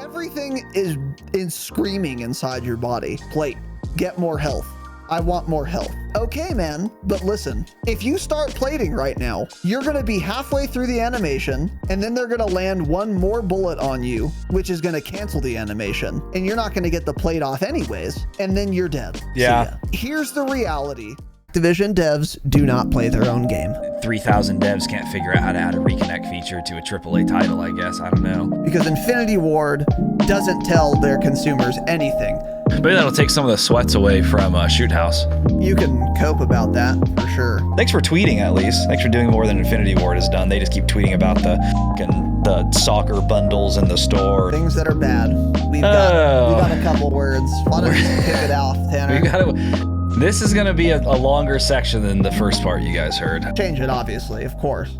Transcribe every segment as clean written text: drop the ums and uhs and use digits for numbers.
Everything is screaming inside your body. Plate, get more health. I want more health. Okay, man, but listen, if you start plating right now, you're gonna be halfway through the animation, and then they're gonna land one more bullet on you, which is gonna cancel the animation, and you're not gonna get the plate off anyways, and then you're dead. Yeah. So, here's the reality. Activision devs do not play their own game. 3,000 devs can't figure out how to add a reconnect feature to a AAA title, I guess. I don't know. Because Infinity Ward doesn't tell their consumers anything. Maybe that'll take some of the sweats away from Shoot House. You can cope about that for sure. Thanks for tweeting, at least. Thanks for doing more than Infinity Ward has done. They just keep tweeting about the soccer bundles in the store. Things that are bad. We've got a couple words. Why don't you kick it off, Tanner? This is going to be a longer section than the first part you guys heard. Change it, obviously, of course.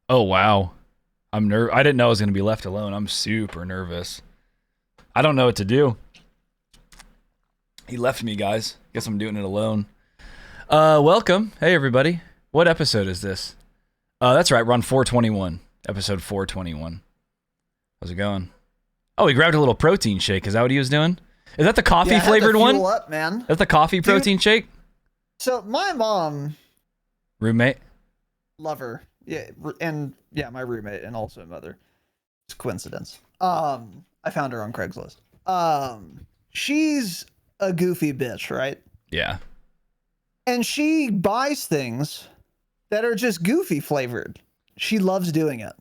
Oh, wow. I didn't know I was going to be left alone. I'm super nervous. I don't know what to do. He left me, guys. Guess I'm doing it alone. Welcome. Hey, everybody. What episode is this? That's right. We're on 421. Episode 421. How's it going? Oh, he grabbed a little protein shake. Is that what he was doing? Is that the coffee flavored one? Up, man. That's the coffee protein shake? So my mom... Roommate? Lover. Yeah, and yeah, my roommate and also mother. It's a coincidence. I found her on Craigslist. She's a goofy bitch, right? Yeah. And she buys things that are just goofy flavored. She loves doing it.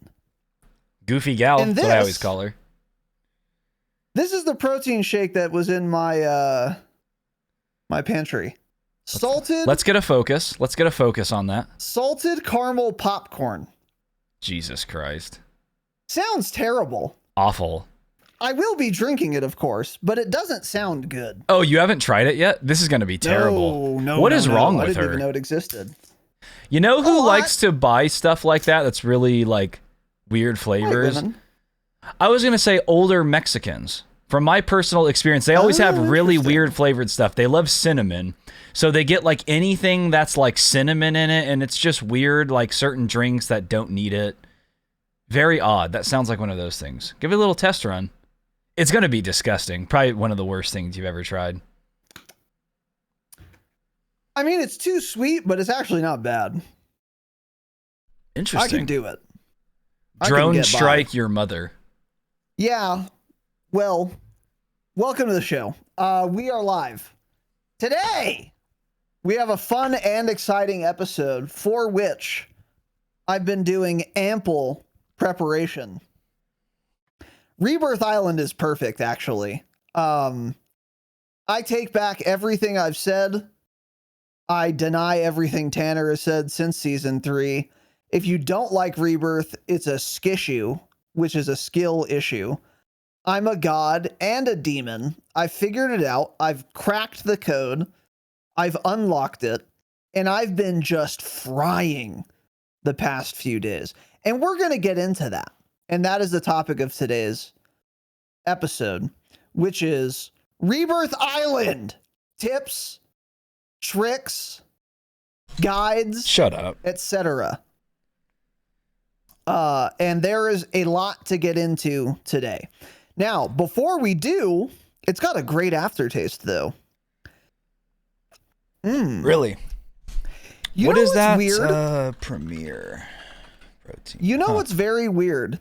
Goofy gal, that's what I always call her. This is the protein shake that was in my my pantry. Salted. Let's get a focus. Let's get a focus on that. Salted caramel popcorn. Jesus Christ. Sounds terrible. Awful. I will be drinking it, of course, but it doesn't sound good. Oh, you haven't tried it yet? This is going to be terrible. What is wrong with her? I didn't even know it existed. You know who likes to buy stuff like that that's really like weird flavors? I was going to say older Mexicans. From my personal experience, they always have really weird flavored stuff. They love cinnamon. So they get like anything that's like cinnamon in it, and it's just weird, like certain drinks that don't need it. Very odd. That sounds like one of those things. Give it a little test run. It's going to be disgusting. Probably one of the worst things you've ever tried. I mean, it's too sweet, but it's actually not bad. Interesting. I can do it. Drone strike your mother. Yeah. Well, welcome to the show. We are live. Today, we have a fun and exciting episode for which I've been doing ample preparation. Rebirth Island is perfect, actually. I take back everything I've said. I deny everything Tanner has said since season 3. If you don't like Rebirth, it's a skissue, which is a skill issue. I'm a god and a demon. I figured it out. I've cracked the code. I've unlocked it. And I've been just frying the past few days. And we're going to get into that. And that is the topic of today's episode, which is Rebirth Island. Tips, tricks, guides. Shut up. Etc. And there is a lot to get into today. Now, before we do, it's got a great aftertaste, though. Really? What is that? Weird? Premier protein. You know what's very weird?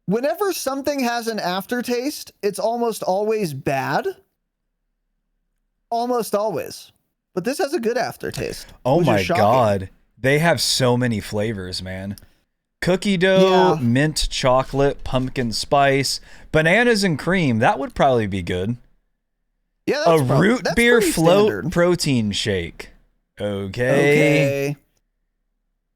Whenever something has an aftertaste, it's almost always bad. Almost always. But this has a good aftertaste. Oh my God. They have so many flavors, man. Cookie dough, mint chocolate, pumpkin spice, bananas and cream. That would probably be good. Yeah, that's root beer float standard. Protein shake. Okay.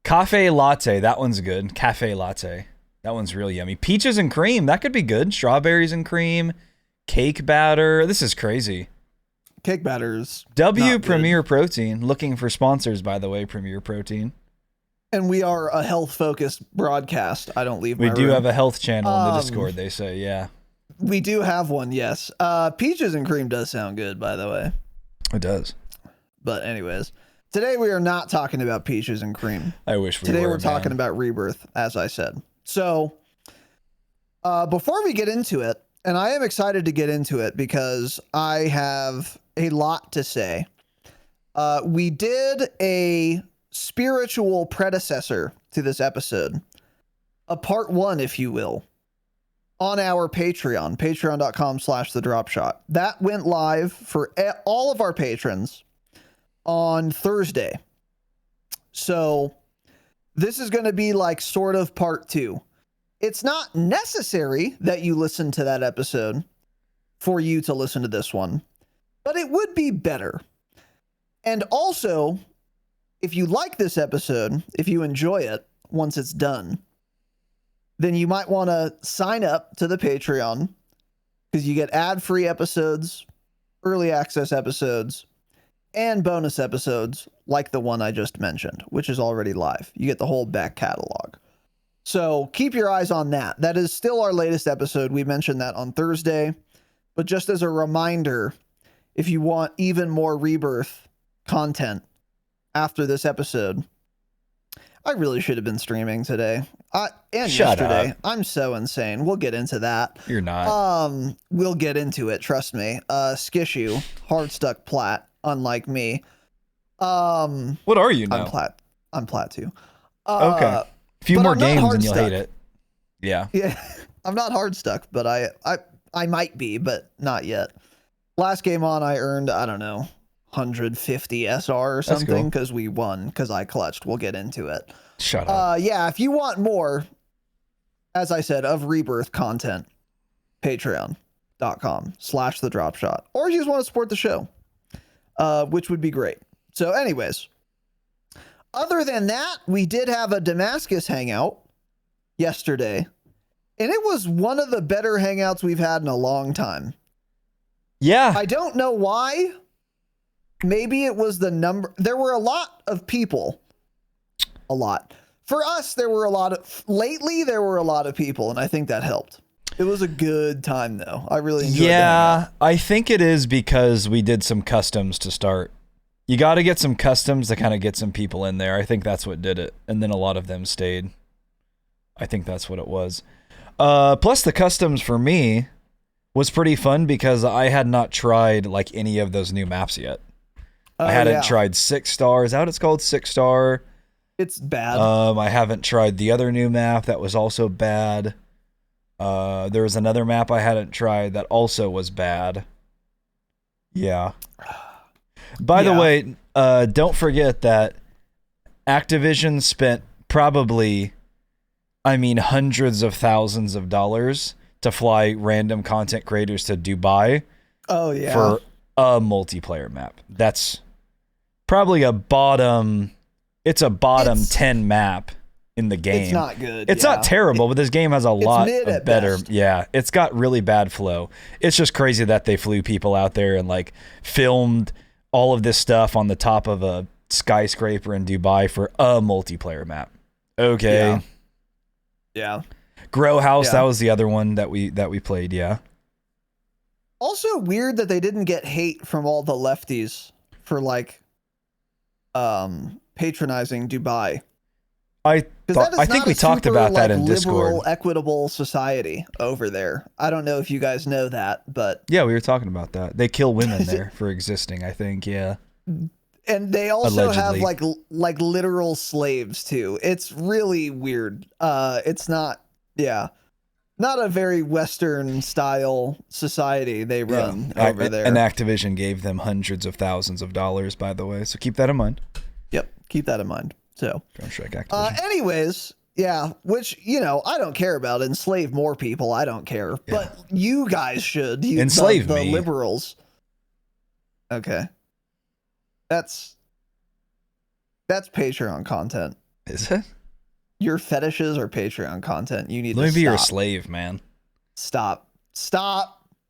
Cafe latte. That one's good. Cafe latte. That one's real yummy. Peaches and cream. That could be good. Strawberries and cream. Cake batter. This is crazy. Cake batters. Premier Protein. Looking for sponsors, by the way, Premier Protein. And we are a health-focused broadcast. I don't leave my room. We do have a health channel in the Discord, they say, yeah. We do have one, yes. Peaches and cream does sound good, by the way. It does. But anyways, today we are not talking about peaches and cream. I wish we were. Today we're talking about Rebirth, as I said. So before we get into it, and I am excited to get into it because I have a lot to say. We did a spiritual predecessor to this episode, a part 1, if you will, on our Patreon, patreon.com/thedropshot. That went live for all of our patrons on Thursday. So this is going to be like sort of part 2. It's not necessary that you listen to that episode for you to listen to this one, but it would be better. And also, if you like this episode, if you enjoy it once it's done, then you might want to sign up to the Patreon because you get ad-free episodes, early access episodes, and bonus episodes like the one I just mentioned, which is already live. You get the whole back catalog. So keep your eyes on that. That is still our latest episode. We mentioned that on Thursday. But just as a reminder, if you want even more Rebirth content after this episode, I really should have been streaming today. And Shut yesterday. up. I'm so insane. We'll get into that. You're not. We'll get into it. Trust me. Skishu, hard stuck plat, unlike me. What are you now? I'm plat too. Okay. A few more games and you'll hate it. Yeah. Yeah. I'm not hard stuck, but I might be, but not yet. Last game on, I earned, I don't know, 150 SR or something because we won because I clutched. We'll get into it. Shut up. Yeah, if you want more, as I said, of Rebirth content, patreon.com/thedropshot. Or if you just want to support the show, which would be great. So anyways, other than that, we did have a Damascus hangout yesterday, and it was one of the better hangouts we've had in a long time. Yeah. I don't know why. Maybe it was the number. There were a lot of people. A lot. For us, there were a lot of... Lately, there were a lot of people, and I think that helped. It was a good time, though. I really enjoyed it. Yeah, I think it is because we did some customs to start. You got to get some customs to kind of get some people in there. I think that's what did it. And then a lot of them stayed. I think that's what it was. Plus, the customs for me was pretty fun because I had not tried like any of those new maps yet. I hadn't tried 6 stars. Out it's called 6 star. It's bad. I haven't tried the other new map that was also bad. There was another map I hadn't tried that also was bad. Yeah. By the way, don't forget that Activision spent probably, hundreds of thousands of dollars to fly random content creators to Dubai. Oh, yeah. For a multiplayer map. That's probably it's a bottom 10 map in the game. It's not good. It's not terrible, but this game has a lot of better. Best. Yeah, it's got really bad flow. It's just crazy that they flew people out there and like filmed all of this stuff on the top of a skyscraper in Dubai for a multiplayer map. Okay. Yeah. Grow House, that was the other one that we played, yeah. Also weird that they didn't get hate from all the lefties for like patronizing Dubai. I think we talked about that in Discord. Liberal, equitable society over there. I don't know if you guys know that, but yeah, we were talking about that. They kill women there for existing, I think, yeah. And they also Allegedly. have like literal slaves too. It's really weird. It's not not a very Western style society they run over there. And Activision gave them hundreds of thousands of dollars, by the way. So keep that in mind. Yep, keep that in mind. So, anyways, which, I don't care about. Enslave more people. I don't care. Yeah. But you guys should. Enslave the me. Liberals. Okay. That's Patreon content. Is it? Your fetishes are Patreon content. You need Let to me be your stop. slave, man. Stop.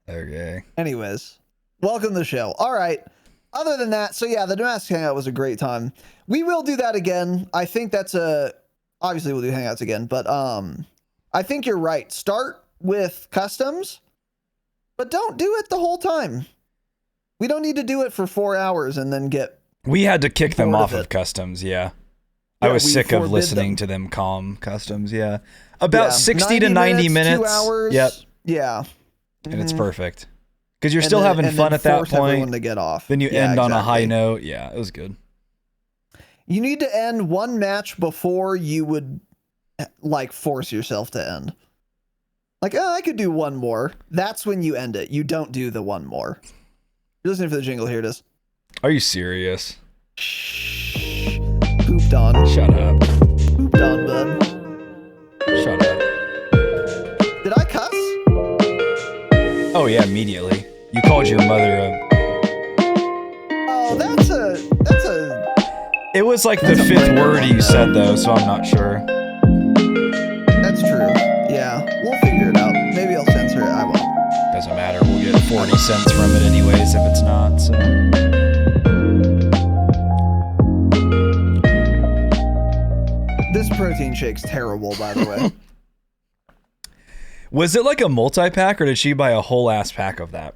Okay. Anyways, welcome to the show. All right. Other than that, so the Damascus Hangout was a great time. We will do that again. I think obviously we'll do Hangouts again, but I think you're right. Start with customs, but don't do it the whole time. We don't need to do it for 4 hours and then get... We had to kick them off of customs, yeah. I was sick of listening to them calm customs. Yeah. About 60 to 90 minutes. 2 hours. Yep. Yeah. And it's perfect. Because you're still having fun at that point. To get off. Then you end on a high note. Yeah, it was good. You need to end one match before you would like force yourself to end. Like, oh, I could do one more. That's when you end it. You don't do the one more. You're listening for the jingle. Here it is. Are you serious? Shh. Pooped on. Shut up. Pooped on, bud. Shut up. Did I cuss? Oh yeah, immediately. You called your mother a... Oh, that's a... It was like the 5th word you said though, so I'm not sure. That's true. Yeah, we'll figure it out. Maybe I'll censor it. I won't. Doesn't matter. We'll get 40 cents from it anyways if it's not, so... This protein shake's terrible, by the way. Was it like a multi-pack, or did she buy a whole ass pack of that?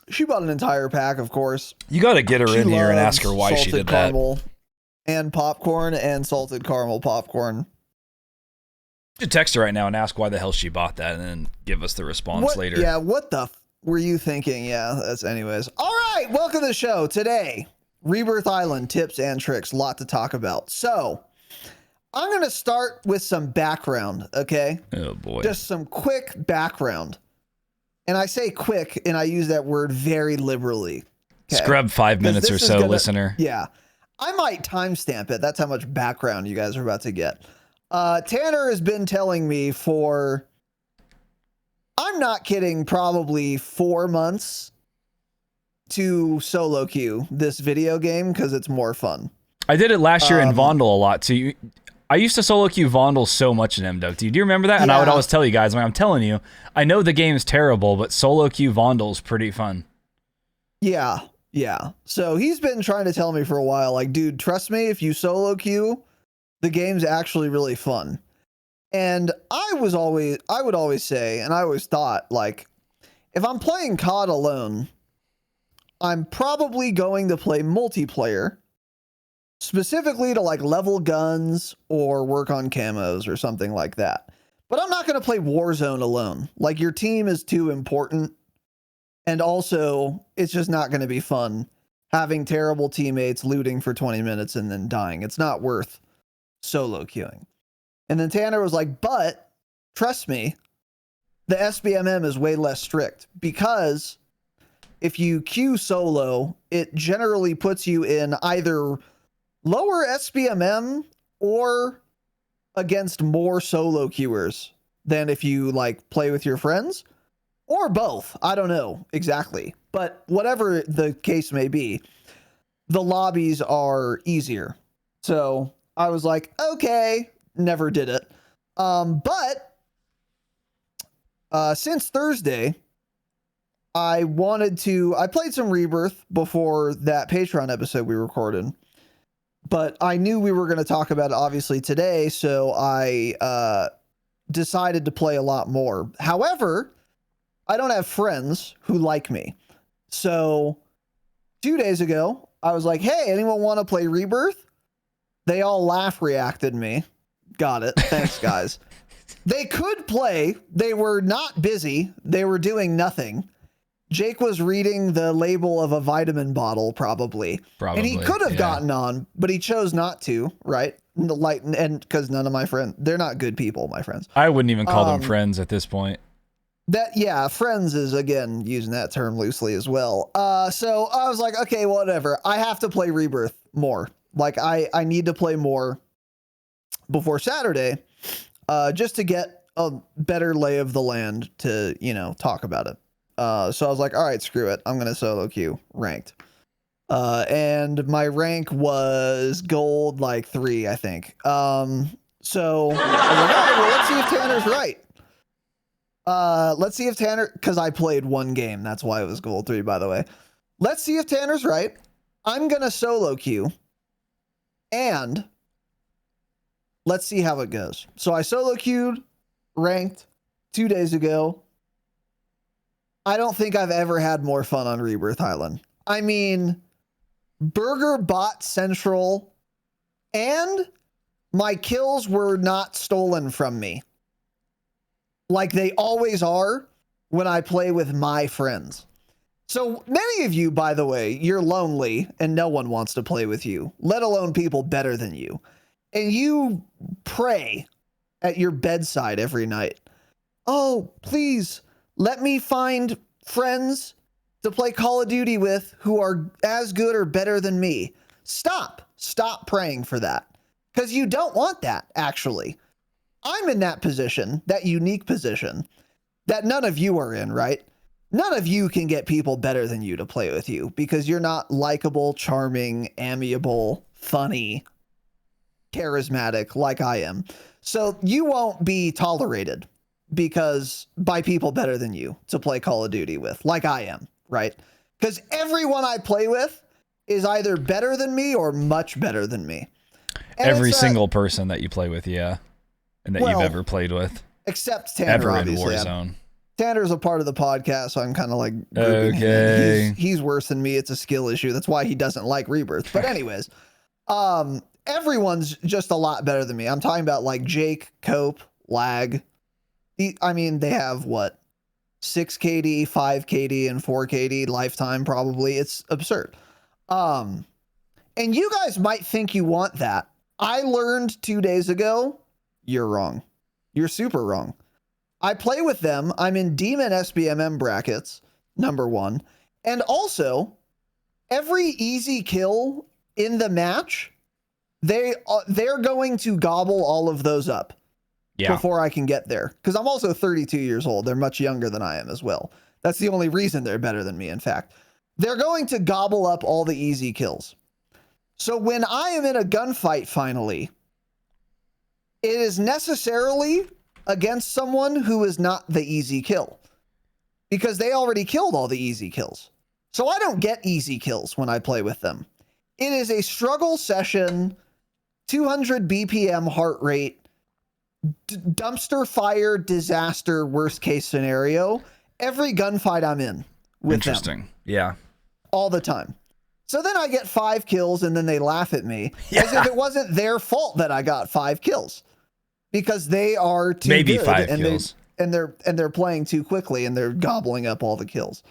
She bought an entire pack, of course. You got to get her in here and ask her why she did that. And popcorn and salted caramel popcorn. You should text her right now and ask why the hell she bought that, and then give us the response later. Yeah, what the were you thinking? Yeah, that's anyways. All right, welcome to the show. Today, Rebirth Island tips and tricks. A lot to talk about. So, I'm going to start with some background, okay? Oh, boy. Just some quick background. And I say quick, and I use that word very liberally. Okay? Scrub 5 minutes or so, listener. Yeah. I might timestamp it. That's how much background you guys are about to get. Tanner has been telling me for, I'm not kidding, probably 4 months to solo queue this video game because it's more fun. I did it last year in Vondel a lot too. I used to solo queue Vondel so much in MW. Do you remember that? And I would always tell you guys, I'm telling you, I know the game is terrible, but solo queue Vondel is pretty fun. Yeah, yeah. So he's been trying to tell me for a while, like, dude, trust me, if you solo queue, the game's actually really fun. And I would always say, and I always thought, like, if I'm playing COD alone, I'm probably going to play multiplayer, specifically to like level guns or work on camos or something like that. But I'm not going to play Warzone alone. Like, your team is too important. And also, it's just not going to be fun having terrible teammates looting for 20 minutes and then dying. It's not worth solo queuing. And then Tanner was like, but trust me, the SBMM is way less strict because if you queue solo, it generally puts you in either lower SBMM or against more solo queuers than if you like play with your friends, or both. I don't know exactly, but whatever the case may be, the lobbies are easier. So I was like, okay, never did it. But since Thursday, I played some Rebirth before that Patreon episode we recorded. But I knew we were going to talk about it obviously today, so I decided to play a lot more. However, I don't have friends who like me. So 2 days ago, I was like, hey, anyone want to play Rebirth? They all laugh reacted me. Got it. Thanks, guys. They could play. They were not busy. They were doing nothing. Jake was reading the label of a vitamin bottle, probably. And he could have gotten on, but he chose not to, right? And because none of my friends, they're not good people, my friends. I wouldn't even call them friends at this point. Friends is, again, using that term loosely as well. So I was like, okay, whatever. I have to play Rebirth more. Like, I need to play more before Saturday, just to get a better lay of the land to, talk about it. So I was like, all right, screw it. I'm going to solo queue ranked. And my rank was gold, like 3, I think. So I was like, all right, well, let's see if Tanner's right. Let's see if Tanner, because I played one game. That's why it was gold 3, by the way. Let's see if Tanner's right. I'm going to solo queue. And let's see how it goes. So I solo queued, ranked 2 days ago. I don't think I've ever had more fun on Rebirth Island. I mean, Burger Bot Central And my kills were not stolen from me. Like they always are when I play with my friends. So many of you, by the way, you're lonely and no one wants to play with you, let alone people better than you. And you pray at your bedside every night. Oh, please let me find friends to play Call of Duty with who are as good or better than me. Stop praying for that. Because you don't want that, actually. I'm in that position, that unique position that none of you are in, right? None of you can get people better than you to play with you because you're not likable, charming, amiable, funny, charismatic like I am. So you won't be tolerated because by people better than you to play Call of Duty with, like I am, right? Because everyone I play with is either better than me or much better than me. And every single person that you play with, yeah. And that you've ever played with. Except Tanner, ever obviously. In Warzone. Tanner's a part of the podcast, so I'm kind of like okay. He's worse than me. It's a skill issue. That's why he doesn't like Rebirth. But anyways, everyone's just a lot better than me. I'm talking about like Jake, Cope, Lag. I mean, they have what? 6 KD, 5 KD, and 4 KD lifetime probably. It's absurd. And you guys might think you want that. I learned 2 days ago, you're wrong. You're super wrong. I play with them. I'm in Demon SBMM brackets, number 1. And also, every easy kill in the match, they're going to gobble all of those up before I can get there. Because I'm also 32 years old. They're much younger than I am as well. That's the only reason they're better than me, in fact. They're going to gobble up all the easy kills. So when I am in a gunfight finally, it is necessarily against someone who is not the easy kill because they already killed all the easy kills. So I don't get easy kills when I play with them. It is a struggle session, 200 BPM heart rate, dumpster fire, disaster, worst case scenario. Every gunfight I'm in with Interesting. Yeah. All the time. So then I get 5 kills and then they laugh at me as if it wasn't their fault that I got 5 kills. Because they are too maybe good 5 and kills. They're playing too quickly and they're gobbling up all the kills.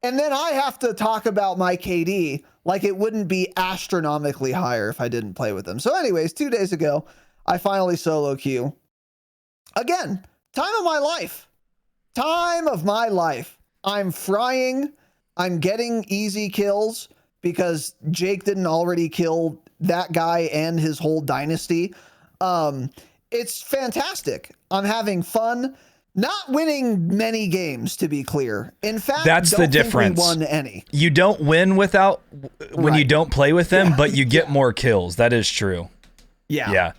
And then I have to talk about my KD like it wouldn't be astronomically higher if I didn't play with them. So anyways, 2 days ago, I finally solo queue. Again, time of my life. Time of my life. I'm frying. I'm getting easy kills because Jake didn't already kill that guy and his whole dynasty. It's fantastic. I'm having fun. Not winning many games, to be clear. In fact, that's the difference. We won any. You don't win when you don't play with them, but you get more kills. That is true. Yeah.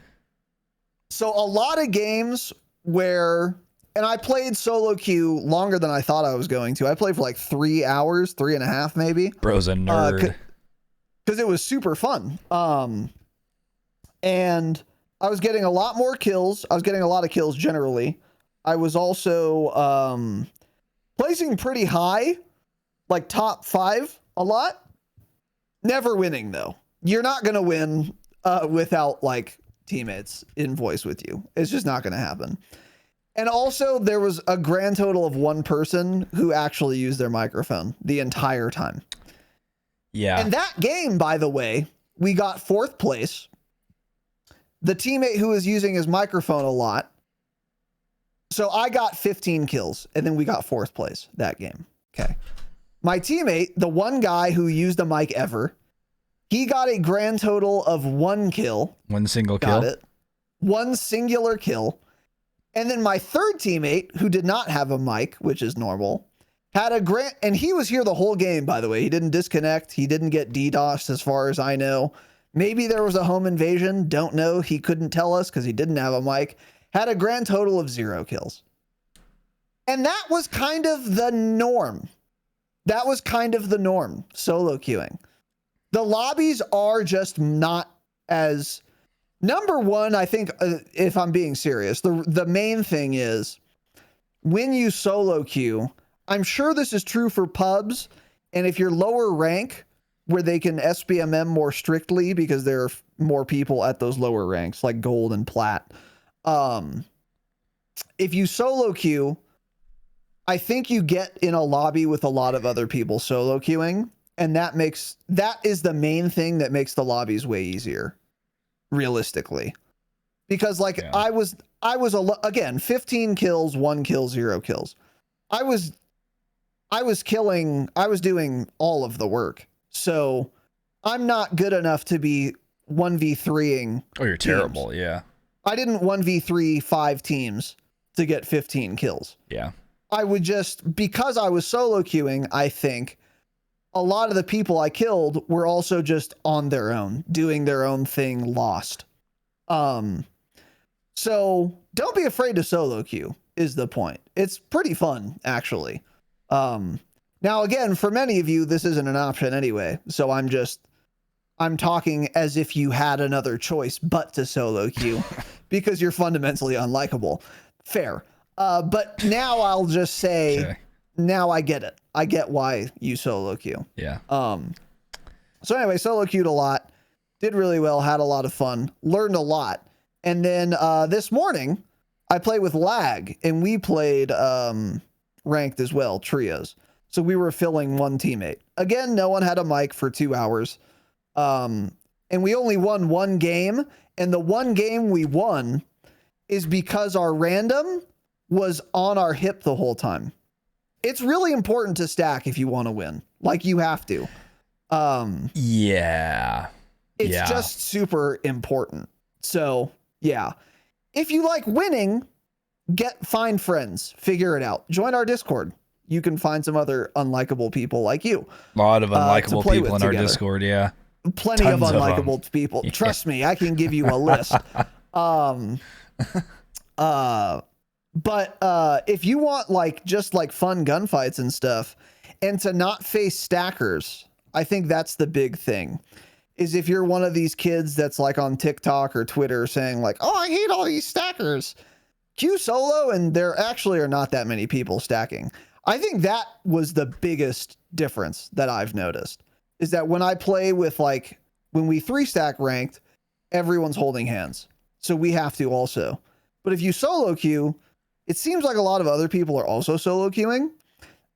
So a lot of games where, and I played solo queue longer than I thought I was going to. I played for like 3 hours, 3.5 maybe. Bro's a nerd. Because it was super fun. And I was getting a lot more kills. I was getting a lot of kills generally. I was also placing pretty high, like top 5 a lot. Never winning though. You're not going to win without like teammates in voice with you. It's just not going to happen. And also there was a grand total of 1 person who actually used their microphone the entire time. Yeah. And that game, by the way, we got 4th place. The teammate who was using his microphone a lot. So I got 15 kills and then we got 4th place that game. Okay. My teammate, the one guy who used a mic ever, he got a grand total of 1 kill. 1 single Got kill. it. 1 singular kill. And then my 3rd teammate, who did not have a mic, which is normal, had a grand, and he was here the whole game, by the way. He didn't disconnect. He didn't get DDoSed as far as I know. Maybe there was a home invasion. Don't know. He couldn't tell us because he didn't have a mic. Had a grand total of 0 kills. And that was kind of the norm. That was kind of the norm, solo queuing. The lobbies are just not as... Number one, I think, if I'm being serious, the main thing is when you solo queue, I'm sure this is true for pubs, and if you're lower rank, where they can SBMM more strictly because they're more people at those lower ranks like gold and plat. If you solo queue, I think you get in a lobby with a lot of other people solo queuing, and that is the main thing that makes the lobbies way easier, realistically. Because like I was again 15 kills, 1 kill, 0 kills. I was doing all of the work. So I'm not good enough to be 1v3ing. Oh, you're terrible. Yeah. I didn't 1v3 5 teams to get 15 kills. Yeah. I would just, because I was solo queuing, I think a lot of the people I killed were also just on their own, doing their own thing, lost. So don't be afraid to solo queue is the point. It's pretty fun, actually. Now, again, for many of you, this isn't an option anyway. So I'm talking as if you had another choice but to solo queue because you're fundamentally unlikable. Fair. But now I'll just say, now I get it. I get why you solo queue. Yeah. So anyway, solo queued a lot, did really well, had a lot of fun, learned a lot. And then this morning I played with Lag and we played ranked as well, trios. So we were filling one teammate. Again, no one had a mic for 2 hours. And we only won one game. And the one game we won is because our random was on our hip the whole time. It's really important to stack if you want to win. Like, you have to. Yeah. It's just super important. So, yeah. If you like winning, find friends. Figure it out. Join our Discord. You can find some other unlikable people like you. A lot of unlikable people in our Discord, yeah. Plenty of unlikable people. Yeah. Trust me, I can give you a list. But if you want just fun gunfights and stuff and to not face stackers, I think that's the big thing. Is if you're one of these kids that's like on TikTok or Twitter saying like, oh, I hate all these stackers. Queue solo, and there actually are not that many people stacking. I think that was the biggest difference that I've noticed, is that when I play with when we 3-stack ranked, everyone's holding hands. So we have to also. But if you solo queue, it seems like a lot of other people are also solo queuing.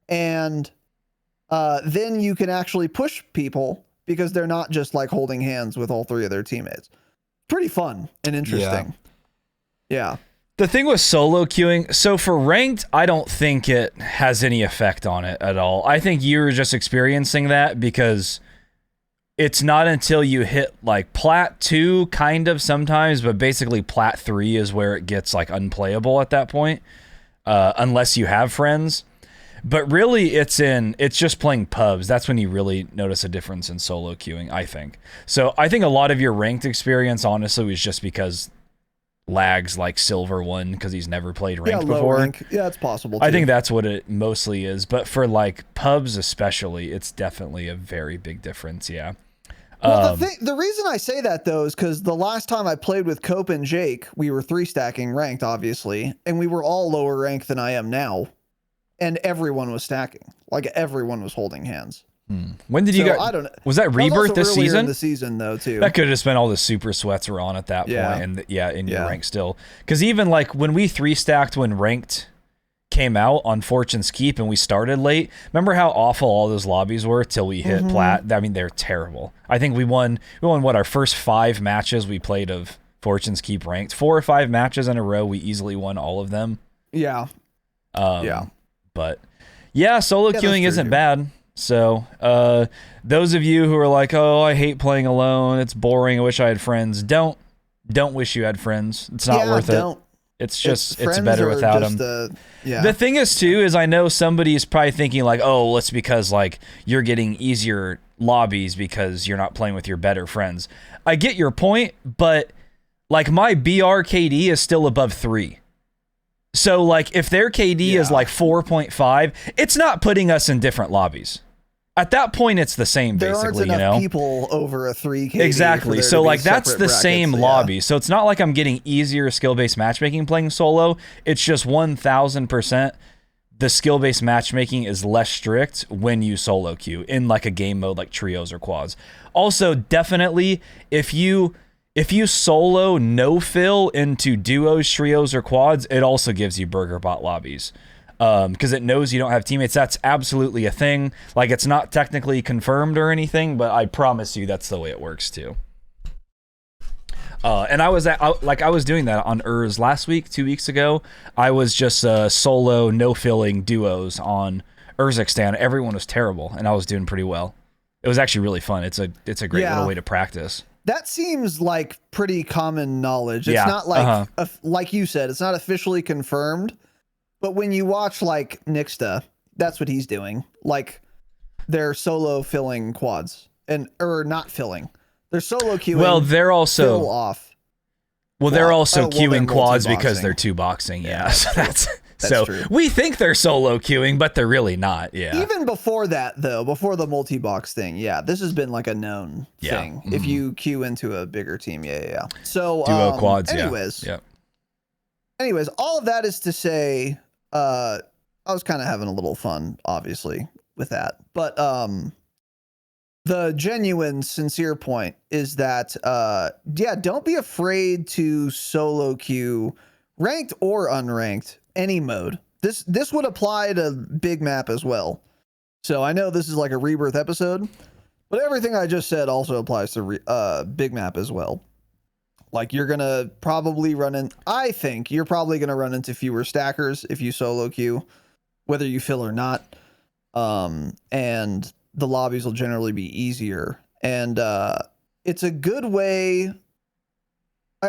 And then you can actually push people because they're not just holding hands with all 3 of their teammates. Pretty fun and interesting. Yeah. The thing with solo queuing, so for ranked, I don't think it has any effect on it at all. I think you're just experiencing that because it's not until you hit plat 2 kind of sometimes, but basically plat 3 is where it gets unplayable at that point, unless you have friends. But really it's just playing pubs. That's when you really notice a difference in solo queuing, I think. So I think a lot of your ranked experience honestly was just because Lag's silver 1 because he's never played ranked before. Rank. Yeah, it's possible too. I think that's what it mostly is. But for pubs especially, it's definitely a very big difference. Yeah. Well, the reason I say that though is because the last time I played with Cope and Jake, we were 3-stacking ranked, obviously, and we were all lower ranked than I am now, and everyone was stacking. Everyone was holding hands. When did you guys? I don't know. Was that Rebirth this season? In the season though too. That could have just been all the super sweats were on at that point, and in your rank still. Because even when we 3-stacked when ranked came out on Fortune's Keep and we started late. Remember how awful all those lobbies were till we hit plat? I mean, they're terrible. I think we won what, our first 5 matches we played of Fortune's Keep ranked. 4 or 5 matches in a row, we easily won all of them. Yeah. But yeah, solo queuing isn't bad. So those of you who are like, oh, I hate playing alone, it's boring, I wish I had friends, don't wish you had friends. It's not worth it. It's better without them. The thing is too is I know somebody is probably thinking oh, it's because you're getting easier lobbies because you're not playing with your better friends. I get your point, but my BR KD is still above 3. So if their KD is 4.5, it's not putting us in different lobbies. At that point, it's the same, basically, there aren't enough people over a 3 KD. Exactly. So that's the same lobby. So it's not like I'm getting easier skill-based matchmaking playing solo. It's just 1000%. The skill-based matchmaking is less strict when you solo queue in a game mode like trios or quads. Also, definitely, if you If you solo no fill into duos, trios, or quads, it also gives you burger bot lobbies. Because it knows you don't have teammates. That's absolutely a thing. Like, it's not technically confirmed or anything, but I promise you that's the way it works too. And I was doing that on Urs last week, 2 weeks ago. I was just solo no filling duos on Urzikstan. Everyone was terrible, and I was doing pretty well. It was actually really fun. It's a great little way to practice. That seems like pretty common knowledge. It's not like like you said, it's not officially confirmed. But when you watch like Nixta, that's what he's doing. Like they're solo filling quads or not filling. They're solo queuing. Well, they're also fill off. Well, they're also queuing quads because they're two boxing. Yeah, so that's so true. We think they're solo queuing, but they're really not. Yeah. Even before that, though, before the multi-box thing, this has been like a known thing. Mm-hmm. If you queue into a bigger team, So duo quads. Anyways, Anyways, all of that is to say, I was kind of having a little fun, obviously, with that, but the genuine, sincere point is that, don't be afraid to solo queue, ranked or unranked, any mode. This would apply to big map as well. So I know this is like a Rebirth episode, but everything I just said also applies to big map as well. Like you're gonna probably I think you're probably gonna run into fewer stackers if you solo queue, whether you fill or not. And the lobbies will generally be easier, and it's a good way.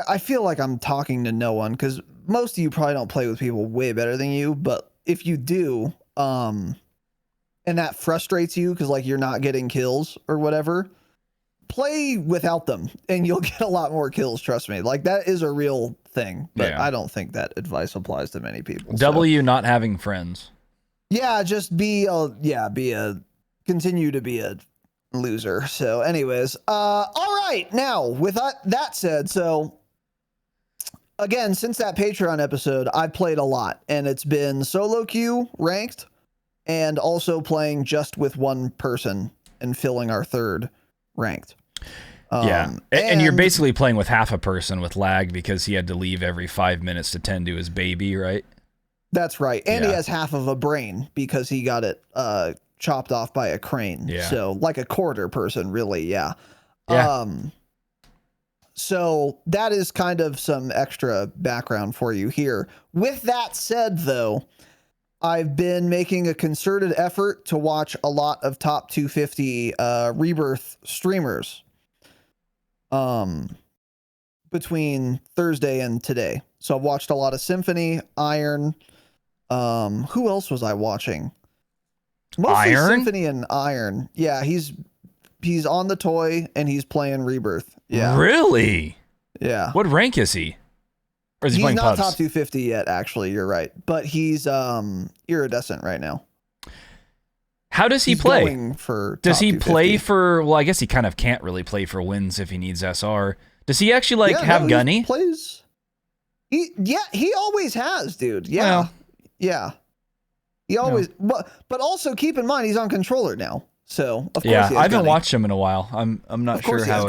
I feel like I'm talking to no one because most of you probably don't play with people way better than you, but if you do, and that frustrates you because like you're not getting kills or whatever, play without them and you'll get a lot more kills. Trust me, like that is a real thing, but I don't think that advice applies to many people. Not having friends. Yeah, just continue to be a loser. So anyways, all right, now with that said, so again, since that Patreon episode, I've played a lot, and it's been solo queue, ranked, and also playing just with one person and filling our third ranked. And you're basically playing with half a person with lag because he had to leave every 5 minutes to tend to his baby, right? That's right. And he has half of a brain because he got it chopped off by a crane. Yeah. So like a quarter person, really. Yeah. So that is kind of some extra background for you here. With that said, though, I've been making a concerted effort to watch a lot of top 250 Rebirth streamers between Thursday and today. So I've watched a lot of Symphony, Iron. Who else was I watching? Mostly Iron? Symphony and Iron. Yeah, he's on the toy and he's playing Rebirth. Yeah. Really? Yeah. What rank is he? Or is he playing not pubs? top 250 yet, actually. You're right. But he's iridescent right now. How does he play? Does he play for, well, I guess he kind of can't really play for wins if he needs SR. Does he actually have Gunny? He plays. He always has, dude. Yeah. Well, yeah. He always, but also keep in mind he's on controller now. So of course, I haven't watched him in a while. I'm not sure how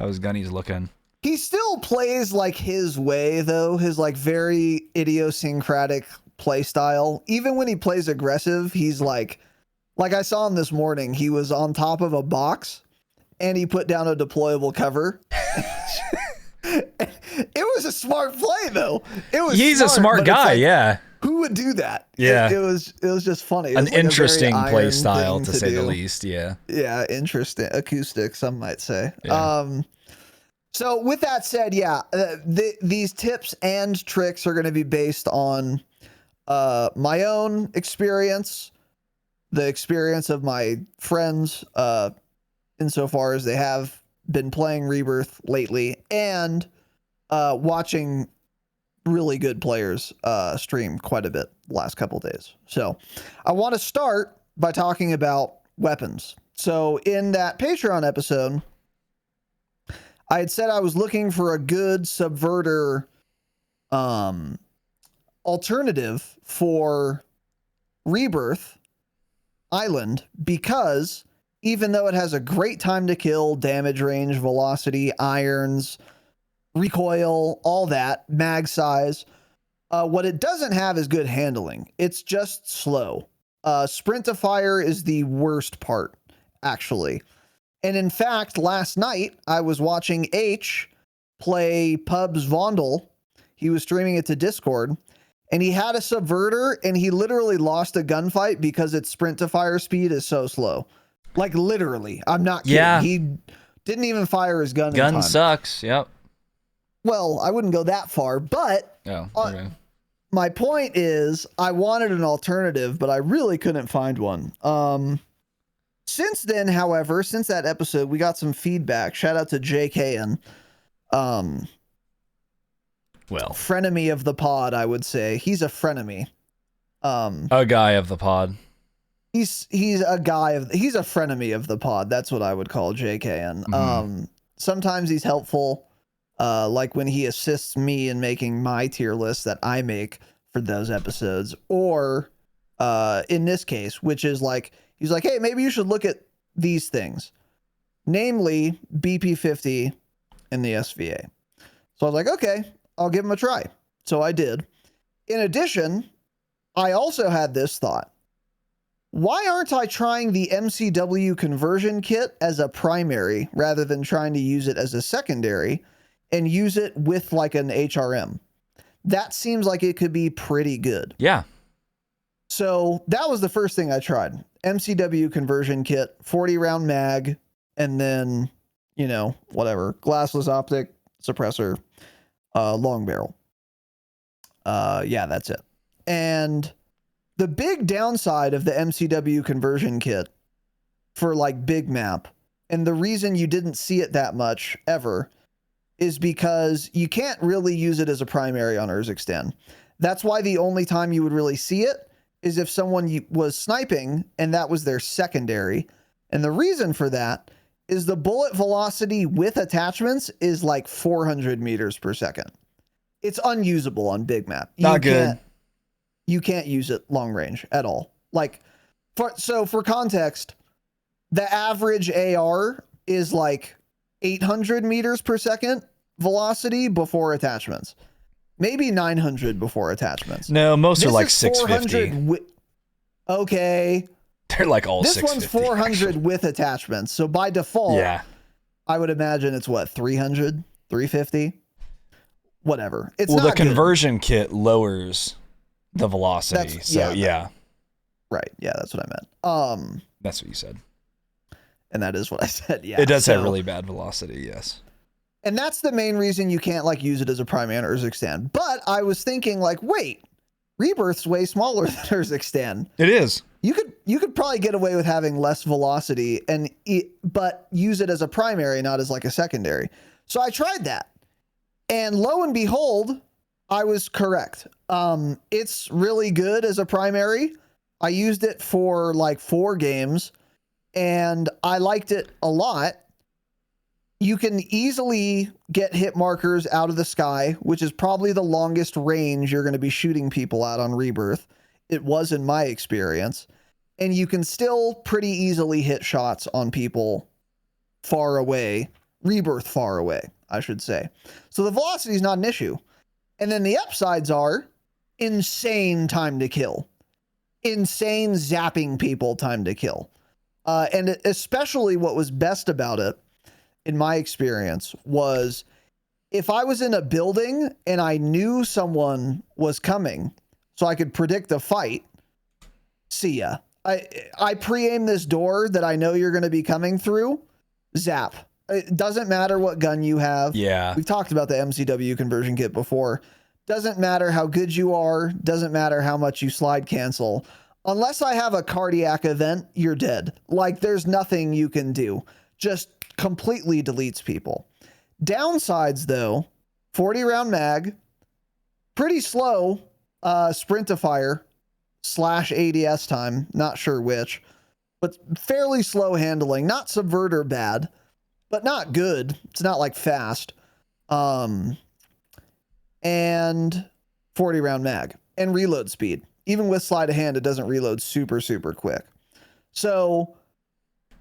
his Gunny's looking. He still plays like his way though, his like very idiosyncratic play style. Even when he plays aggressive, he's like I saw him this morning. He was on top of a box and he put down a deployable cover. It was a smart play though. He's a smart guy. Yeah. Who would do that? Yeah. It was just funny. An interesting play style to say the least. Yeah. Yeah. Interesting. Acoustic, some might say. Yeah. So with that said, these tips and tricks are going to be based on my own experience, the experience of my friends, insofar as they have been playing Rebirth lately, and watching really good players stream quite a bit the last couple of days. So I want to start by talking about weapons. So in that Patreon episode, I had said I was looking for a good subverter alternative for Rebirth Island, because even though it has a great time to kill, damage range, velocity, irons, recoil, all that, mag size. What it doesn't have is good handling. It's just slow. Sprint to fire is the worst part, actually. And in fact, last night I was watching H play Pub's Vondel. He was streaming it to Discord, and he had a subverter, and he literally lost a gunfight because its sprint to fire speed is so slow. Like literally, I'm not kidding. Yeah. He didn't even fire his gun. Gun sucks. Yep. Well, I wouldn't go that far, but okay. My point is I wanted an alternative, but I really couldn't find one. Since then, however, since that episode, we got some feedback. Shout out to JKN. Well, frenemy of the pod, I would say. He's a frenemy. A guy of the pod. He's a frenemy of the pod. That's what I would call JKN. Mm-hmm. Sometimes he's helpful, like when he assists me in making my tier list that I make for those episodes, or in this case, which is like, he's like, hey, maybe you should look at these things, namely BP50 and the SVA. So I was like, okay, I'll give him a try. So I did. In addition, I also had this thought. Why aren't I trying the MCW conversion kit as a primary rather than trying to use it as a secondary and use it with like an HRM? That seems like it could be pretty good. Yeah. So that was the first thing I tried. MCW conversion kit, 40 round mag, and then, you know, whatever, glassless optic, suppressor, long barrel. Yeah, that's it. And the big downside of the MCW conversion kit for like big map, and the reason you didn't see it that much ever, is because you can't really use it as a primary on Urzikstan. That's why the only time you would really see it is if someone was sniping and that was their secondary. And the reason for that is the bullet velocity with attachments is like 400 meters per second. It's unusable on big map. Not good. You can't use it long range at all. Like, for context, the average AR is like 800 meters per second velocity before attachments. Maybe 900 before attachments. No, most are like 650. Okay. They're like all this 650. This one's 400 actually. with attachments. So by default, yeah, I would imagine it's what, 300, 350? Whatever. It's well, not the conversion kit lowers the velocity. Yeah. Right. Yeah, that's what I meant. That's what you said. And that is what I said. Yeah. It does have really bad velocity, yes. And that's the main reason you can't like use it as a primary on Urzikstan. But I was thinking like, wait, Rebirth's way smaller than Urzikstan. It is. You could probably get away with having less velocity but use it as a primary, not as like a secondary. So I tried that. And lo and behold, I was correct. It's really good as a primary. I used it for like 4 games and I liked it a lot. You can easily get hit markers out of the sky, which is probably the longest range you're going to be shooting people at on Rebirth. It was in my experience. And you can still pretty easily hit shots on people far away, Rebirth far away, I should say. So the velocity is not an issue. And then the upsides are insane time to kill. Insane zapping people time to kill. And especially what was best about it, in my experience, was if I was in a building and I knew someone was coming, so I could predict a fight, see ya. I pre-aim this door that I know you're going to be coming through, zap. It doesn't matter what gun you have. Yeah. We've talked about the MCW conversion kit before. Doesn't matter how good you are. Doesn't matter how much you slide cancel. Unless I have a cardiac event, you're dead. Like, there's nothing you can do. Just completely deletes people. Downsides, though, 40 round mag, pretty slow sprint to fire / ADS time, not sure which, but fairly slow handling, not subverter bad, but not good. It's not like fast. And 40 round mag and reload speed. Even with sleight of hand, it doesn't reload super, super quick. So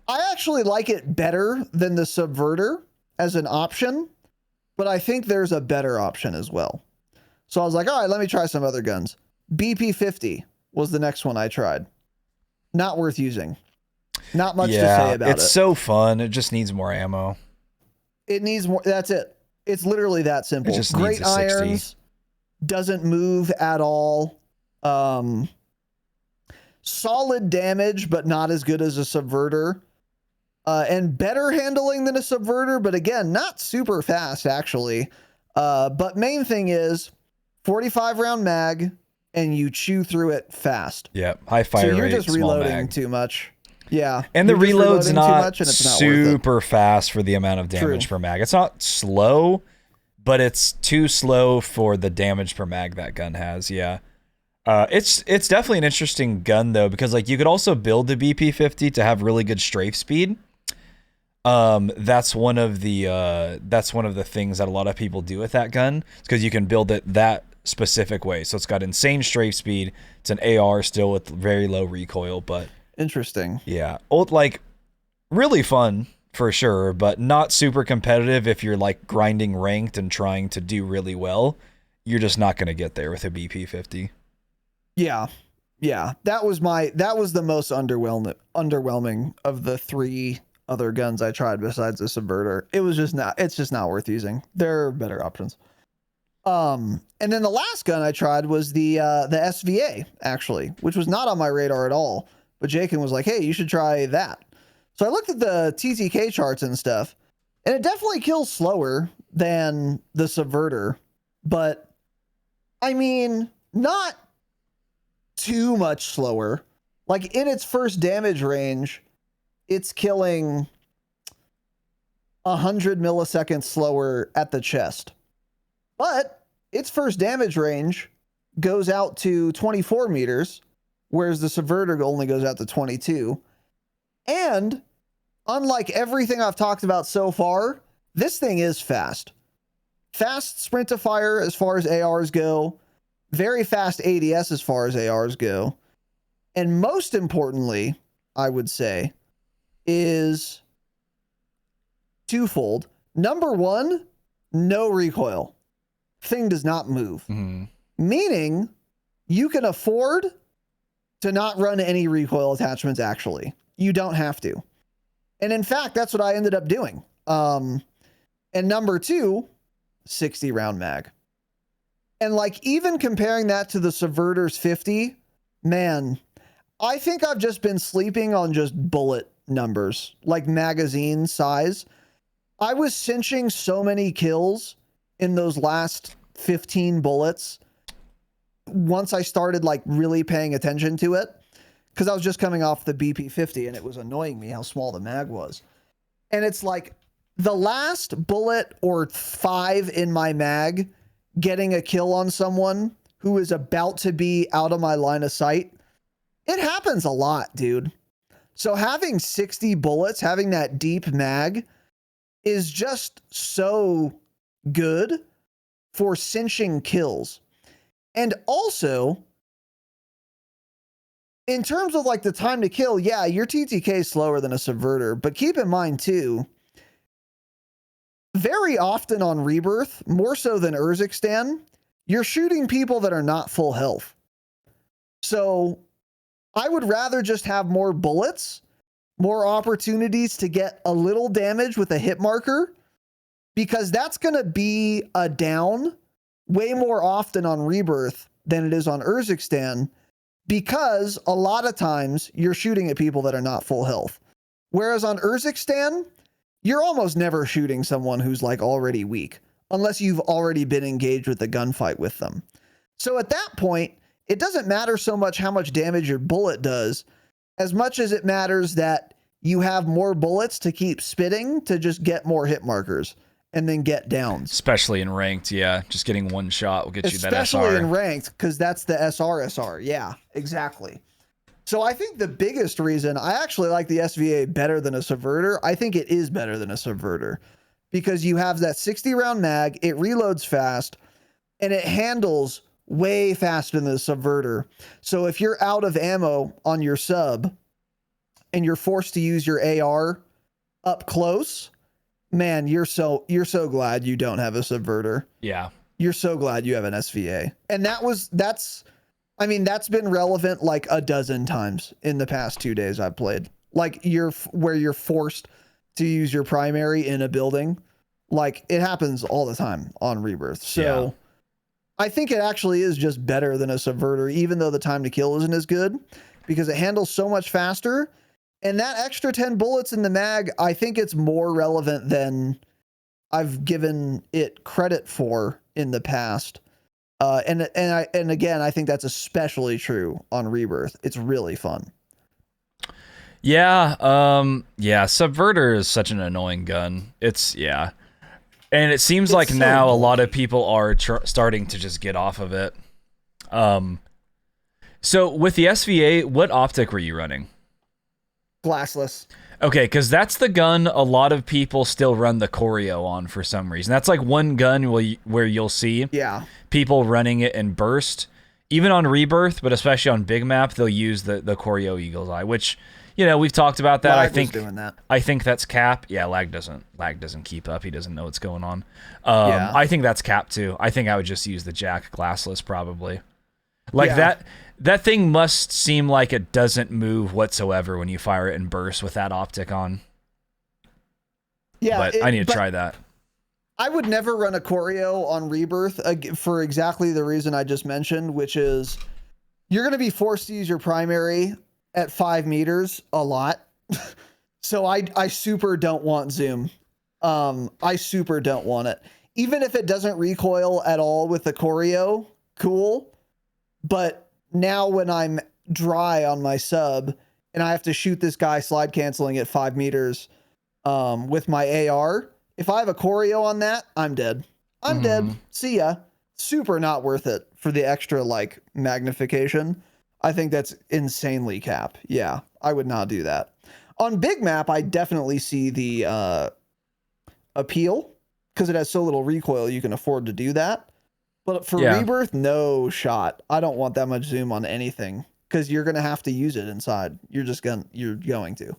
I actually like it better than the subverter as an option, but I think there's a better option as well. So I was like, all right, let me try some other guns. BP-50 was the next one I tried. Not worth using. Not much to say about it. It's so fun. It just needs more ammo. It needs more. That's it. It's literally that simple. It just Great needs a 60. irons. Doesn't move at all. Solid damage, but not as good as a subverter. And better handling than a subverter, but again, not super fast actually. But main thing is 45 round mag, and you chew through it fast. Yeah, high fire rate. So you're just reloading mag. too much. Yeah, and the reload's not and it's not super fast for the amount of damage per mag. It's not slow, but it's too slow for the damage per mag that gun has. Yeah. It's definitely an interesting gun though, because like you could also build the BP-50 to have really good strafe speed. That's one of the things that a lot of people do with that gun, because you can build it that specific way. So it's got insane strafe speed. It's an AR still with very low recoil, but interesting. Yeah, like really fun for sure, but not super competitive if you're like grinding ranked and trying to do really well. You're just not going to get there with a BP-50. Yeah. That was the most underwhelming of the three other guns I tried besides the subverter. It's just not worth using. There are better options. And then the last gun I tried was the SVA actually, which was not on my radar at all. But Jakin was like, hey, you should try that. So I looked at the TTK charts and stuff, and it definitely kills slower than the subverter, but I mean, not too much slower. Like in its first damage range, it's killing 100 milliseconds slower at the chest. But its first damage range goes out to 24 meters, whereas the subverter only goes out to 22. And unlike everything I've talked about so far, this thing is fast. Fast sprint to fire as far as ARs go. Very fast ADS as far as ARs go. And most importantly, I would say, is twofold. Number one, no recoil. Thing does not move. Mm-hmm. Meaning you can afford to not run any recoil attachments actually. You don't have to. And in fact, that's what I ended up doing. And number two, 60 round mag. And like even comparing that to the Subverter's 50, man, I think I've just been sleeping on just bullet numbers, like magazine size. I was cinching so many kills in those last 15 bullets once I started like really paying attention to it, because I was just coming off the BP-50 and it was annoying me how small the mag was. And it's like the last bullet or 5 in my mag getting a kill on someone who is about to be out of my line of sight. It happens a lot, dude. So having 60 bullets, having that deep mag is just so good for cinching kills. And also, in terms of like the time to kill, yeah, your TTK is slower than a subverter, but keep in mind too, very often on Rebirth, more so than Urzikstan, you're shooting people that are not full health. So I would rather just have more bullets, more opportunities to get a little damage with a hit marker, because that's going to be a down way more often on Rebirth than it is on Urzikstan, because a lot of times you're shooting at people that are not full health. Whereas on Urzikstan, you're almost never shooting someone who's like already weak, unless you've already been engaged with a gunfight with them. So at that point, it doesn't matter so much how much damage your bullet does, as much as it matters that you have more bullets to keep spitting to just get more hit markers and then get downs. Especially in ranked, yeah. Just getting one shot will get you that SR. Especially in ranked, because that's the SR. Yeah, exactly. So I think the biggest reason I actually like the SVA better than a subverter, I think it is better than a subverter, because you have that 60 round mag, it reloads fast, and it handles way faster than the subverter. So if you're out of ammo on your sub and you're forced to use your AR up close, Man, you're so glad you don't have a subverter. Yeah. You're so glad you have an SVA. And that's been relevant like a dozen times in the past 2 days I've played. Like where you're forced to use your primary in a building. Like it happens all the time on Rebirth. So I think it actually is just better than a subverter, even though the time to kill isn't as good, because it handles so much faster. And that extra 10 bullets in the mag, I think it's more relevant than I've given it credit for in the past. And again, I think that's especially true on Rebirth. It's really fun. Yeah, Subverter is such an annoying gun. And it seems like so now bulky. A lot of people are starting to just get off of it. So with the SVA, what optic were you running? Glassless. Okay, because that's the gun a lot of people still run the choreo on for some reason. That's like one gun where you'll see people running it in burst. Even on Rebirth, but especially on Big Map, they'll use the choreo Eagle's Eye, which, we've talked about that. I think that's cap. Yeah, lag doesn't keep up. He doesn't know what's going on. I think that's cap too. I think I would just use the Jack glassless probably. That thing must seem like it doesn't move whatsoever when you fire it in burst with that optic on. Yeah, but I need to try that. I would never run a choreo on Rebirth for exactly the reason I just mentioned, which is you're going to be forced to use your primary at 5 meters a lot. So I super don't want zoom. I super don't want it. Even if it doesn't recoil at all with the choreo, cool. But now when I'm dry on my sub and I have to shoot this guy slide canceling at 5 meters with my AR, if I have a choreo on that, I'm dead. I'm dead. See ya. Super not worth it for the extra like magnification. I think that's insanely cap. Yeah, I would not do that. On Big Map, I definitely see the appeal because it has so little recoil you can afford to do that. But for Rebirth, no shot. I don't want that much zoom on anything because you're going to have to use it inside. You're going to.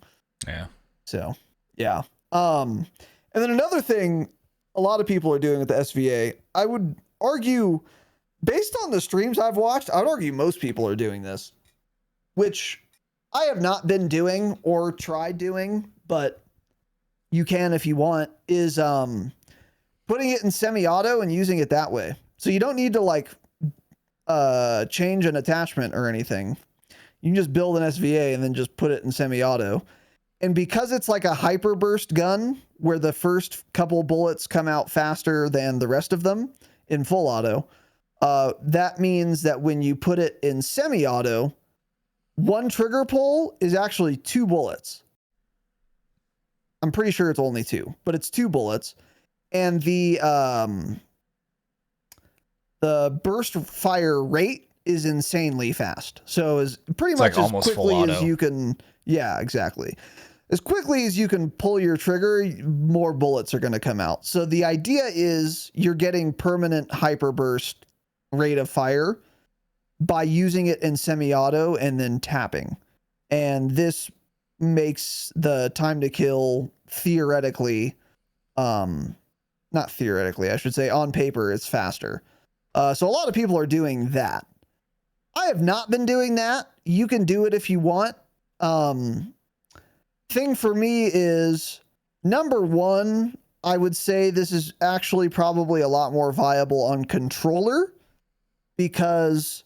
Yeah. So, yeah. And then another thing a lot of people are doing with the SVA, I would argue, based on the streams I've watched, I would argue most people are doing this, which I have not been doing or tried doing, but you can if you want, is putting it in semi-auto and using it that way. So you don't need to like change an attachment or anything. You can just build an SVA and then just put it in semi-auto. And because it's like a hyper burst gun where the first couple bullets come out faster than the rest of them in full auto, that means that when you put it in semi-auto, one trigger pull is actually 2 bullets. I'm pretty sure it's only 2, but it's 2 bullets. And the burst fire rate is insanely fast. So as pretty much as quickly as you can. Yeah, exactly. As quickly as you can pull your trigger, more bullets are going to come out. So the idea is you're getting permanent hyper burst rate of fire by using it in semi-auto and then tapping. And this makes the time to kill theoretically, not theoretically, I should say on paper, it's faster. So a lot of people are doing that. I have not been doing that. You can do it if you want. Thing for me is, number one, I would say this is actually probably a lot more viable on controller because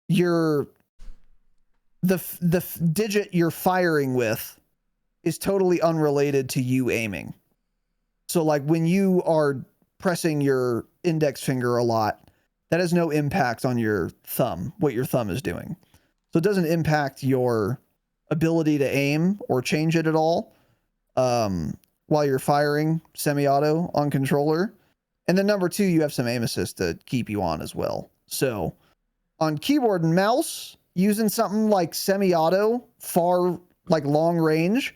the digit you're firing with is totally unrelated to you aiming. So like when you are pressing your index finger a lot, that has no impact on your thumb, what your thumb is doing. So it doesn't impact your ability to aim or change it at all while you're firing semi-auto on controller. And then number two, you have some aim assist to keep you on as well. So on keyboard and mouse, using something like semi-auto, far, like long range,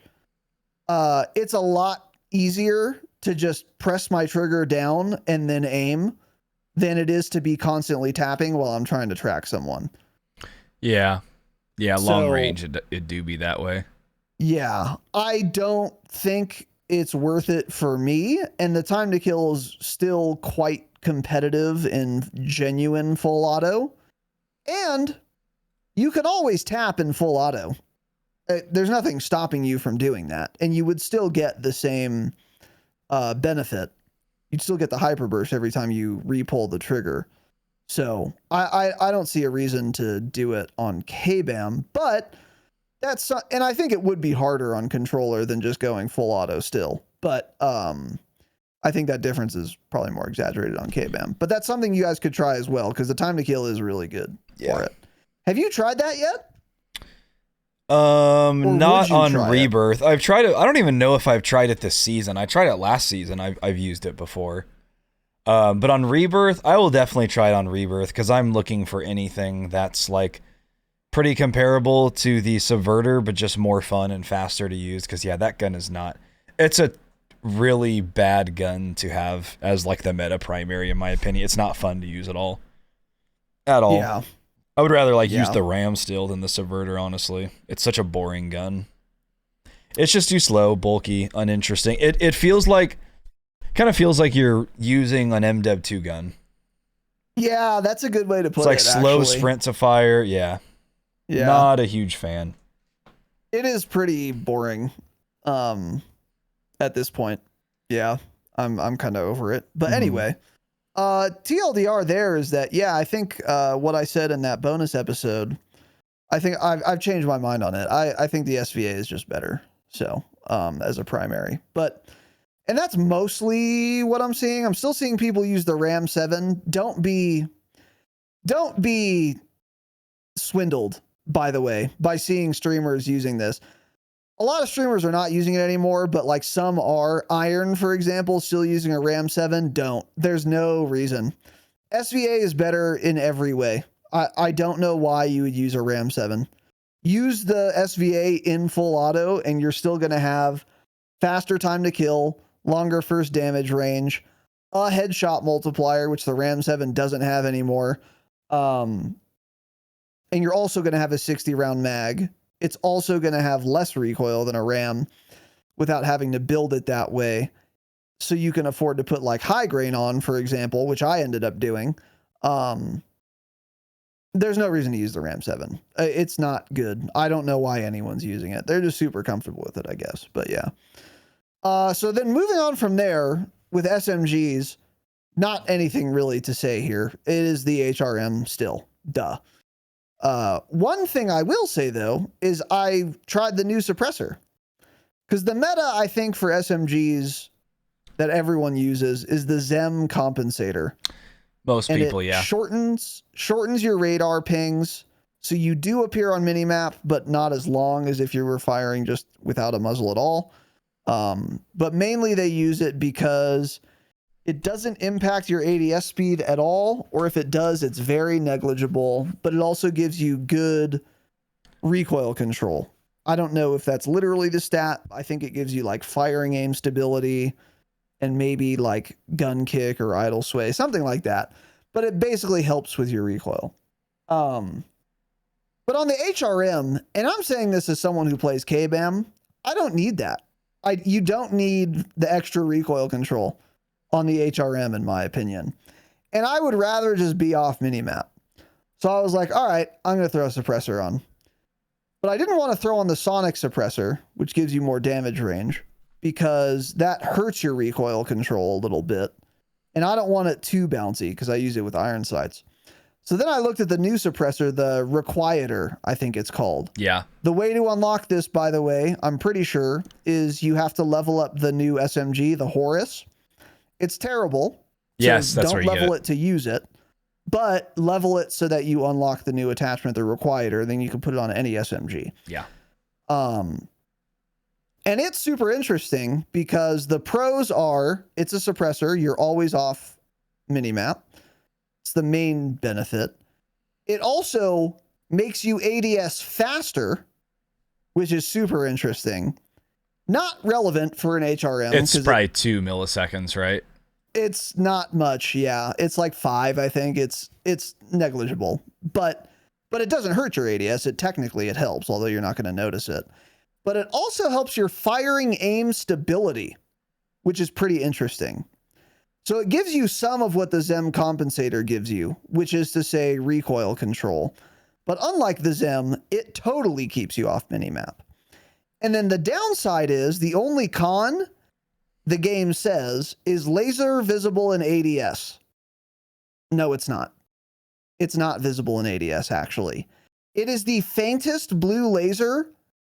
it's a lot easier to just press my trigger down and then aim than it is to be constantly tapping while I'm trying to track someone. Yeah. Yeah, long range, it do be that way. Yeah. I don't think it's worth it for me, and the time to kill is still quite competitive in genuine full auto, and you can always tap in full auto. There's nothing stopping you from doing that, and you would still get the same benefit. You'd still get the hyperburst every time you re-pull the trigger. So I don't see a reason to do it on KBAM, but that's, and I think it would be harder on controller than just going full auto still. But I think that difference is probably more exaggerated on KBAM. But that's something you guys could try as well, because the time to kill is really good for it. Have you tried that yet? Not on Rebirth. I've tried it. I don't even know if I've tried it this season. I tried it last season. I've used it before. But on Rebirth, I will definitely try it on Rebirth, because I'm looking for anything that's like pretty comparable to the Subverter, but just more fun and faster to use. Because yeah, that gun is not. It's a really bad gun to have as like the meta primary, in my opinion. It's not fun to use at all. At all. Yeah. I would rather like use the Ram still than the Subverter, honestly. It's such a boring gun. It's just too slow, bulky, uninteresting. It feels like, kind of feels like you're using an MDEV2 gun. Yeah, that's a good way to put it. It's like slow sprint to fire. Yeah. Not a huge fan. It is pretty boring at this point. Yeah, I'm kind of over it. But anyway, TLDR there is that, yeah, I think what I said in that bonus episode, I think I've changed my mind on it. I think the SVA is just better. So as a primary, and that's mostly what I'm seeing. I'm still seeing people use the Ram 7. Don't be swindled, by the way, by seeing streamers using this. A lot of streamers are not using it anymore, but like some are. Iron, for example, still using a Ram 7. Don't. There's no reason. SVA is better in every way. I don't know why you would use a Ram 7. Use the SVA in full auto, and you're still going to have faster time to kill, longer first damage range, a headshot multiplier, which the Ram 7 doesn't have anymore. And you're also going to have a 60 round mag. It's also going to have less recoil than a Ram without having to build it that way. So you can afford to put like high grain on, for example, which I ended up doing. There's no reason to use the Ram 7. It's not good. I don't know why anyone's using it. They're just super comfortable with it, I guess. But yeah. So then moving on from there with SMGs, not anything really to say here. It is the HRM still. Duh. One thing I will say, though, is I tried the new suppressor. Because the meta, I think, for SMGs that everyone uses is the Zem compensator. Most people, yeah. Shortens your radar pings, so you do appear on minimap, but not as long as if you were firing just without a muzzle at all. But mainly they use it because it doesn't impact your ADS speed at all, or if it does, it's very negligible, but it also gives you good recoil control. I don't know if that's literally the stat. I think it gives you like firing aim stability and maybe like gun kick or idle sway, something like that. But it basically helps with your recoil. But on the HRM, and I'm saying this as someone who plays KBAM, I don't need that. You don't need the extra recoil control on the HRM, in my opinion. And I would rather just be off minimap. So I was like, all right, I'm going to throw a suppressor on. But I didn't want to throw on the sonic suppressor, which gives you more damage range, because that hurts your recoil control a little bit. And I don't want it too bouncy because I use it with iron sights. So then I looked at the new suppressor, the Requieter, I think it's called. Yeah. The way to unlock this, by the way, I'm pretty sure, is you have to level up the new SMG, the Horus. It's terrible. Yes, that's where you don't level it to use it, but level it so that you unlock the new attachment, the Requieter. Then you can put it on any SMG. Yeah. And it's super interesting because the pros are it's a suppressor. You're always off minimap. It's the main benefit. It also makes you ADS faster, which is super interesting. Not relevant for an HRM. It's probably 2 milliseconds, right? It's not much, yeah. It's like 5, I think. It's negligible. But it doesn't hurt your ADS. It technically helps, although you're not going to notice it. but it also helps your firing aim stability, which is pretty interesting. So it gives you some of what the Zem compensator gives you, which is to say recoil control. But unlike the Zem, it totally keeps you off minimap. And then the downside is the only con the game says is laser visible in ADS. No, it's not. It's not visible in ADS, actually. It is the faintest blue laser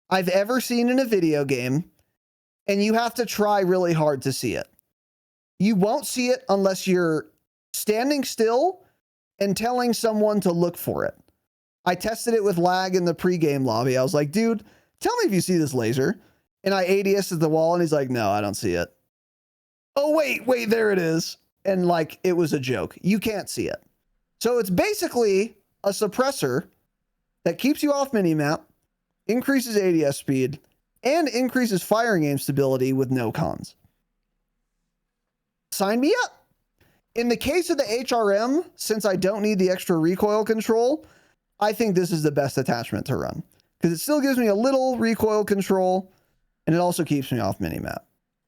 I've ever seen in a video game, and you have to try really hard to see it. You won't see it unless you're standing still and telling someone to look for it. I tested it with lag in the pregame lobby. I was like, dude, tell me if you see this laser. And I ADS at the wall, and he's like, no, I don't see it. Oh, wait, there it is. And like, it was a joke. You can't see it. So it's basically a suppressor that keeps you off minimap, increases ADS speed, and increases firing aim stability with no cons. Sign me up. In the case of the HRM, since I don't need the extra recoil control, I think this is the best attachment to run because it still gives me a little recoil control and it also keeps me off minimap.